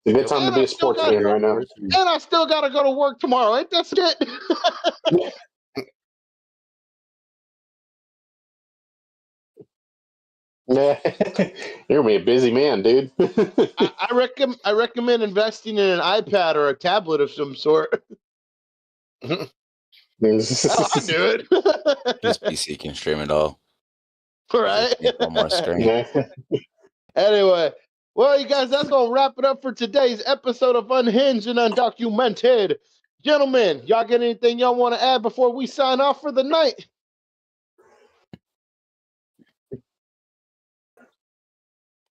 It's a good time to be a sports fan right now. And I still got to go to work tomorrow. Ain't that shit? You're gonna be a busy man, dude. I recommend investing in an iPad or a tablet of some sort. I'll do it. His PC can stream it all. Right? One more screen. Anyway, well, you guys, that's gonna wrap it up for today's episode of Unhinged and Undocumented. Gentlemen, y'all got anything y'all want to add before we sign off for the night?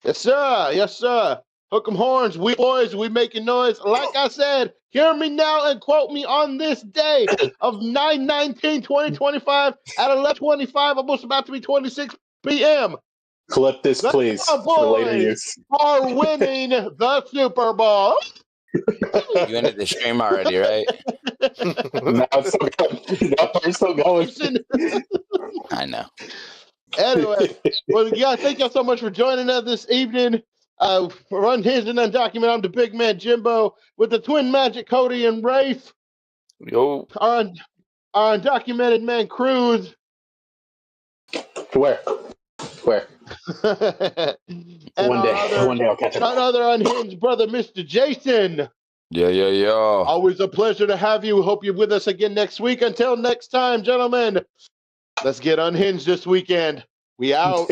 Yes, sir. Hook 'em horns, we boys, we making noise. Like I said, hear me now and quote me on this day of 9/19/2025 at 11:25, almost about to be 26 p.m. Clip this, please, for later use. Are winning the Super Bowl. You ended the stream already, right? No, we're still going. I know. Anyway, well, yeah, thank y'all so much for joining us this evening. For Unhinged and Undocumented, I'm the big man Jimbo with the twin magic Cody and Rafe. Yo. Our undocumented man Cruz. Where? And one day I'll catch up. Another unhinged brother, Mr. Jason. Yeah. Always a pleasure to have you. Hope you're with us again next week. Until next time, gentlemen, let's get unhinged this weekend. We out.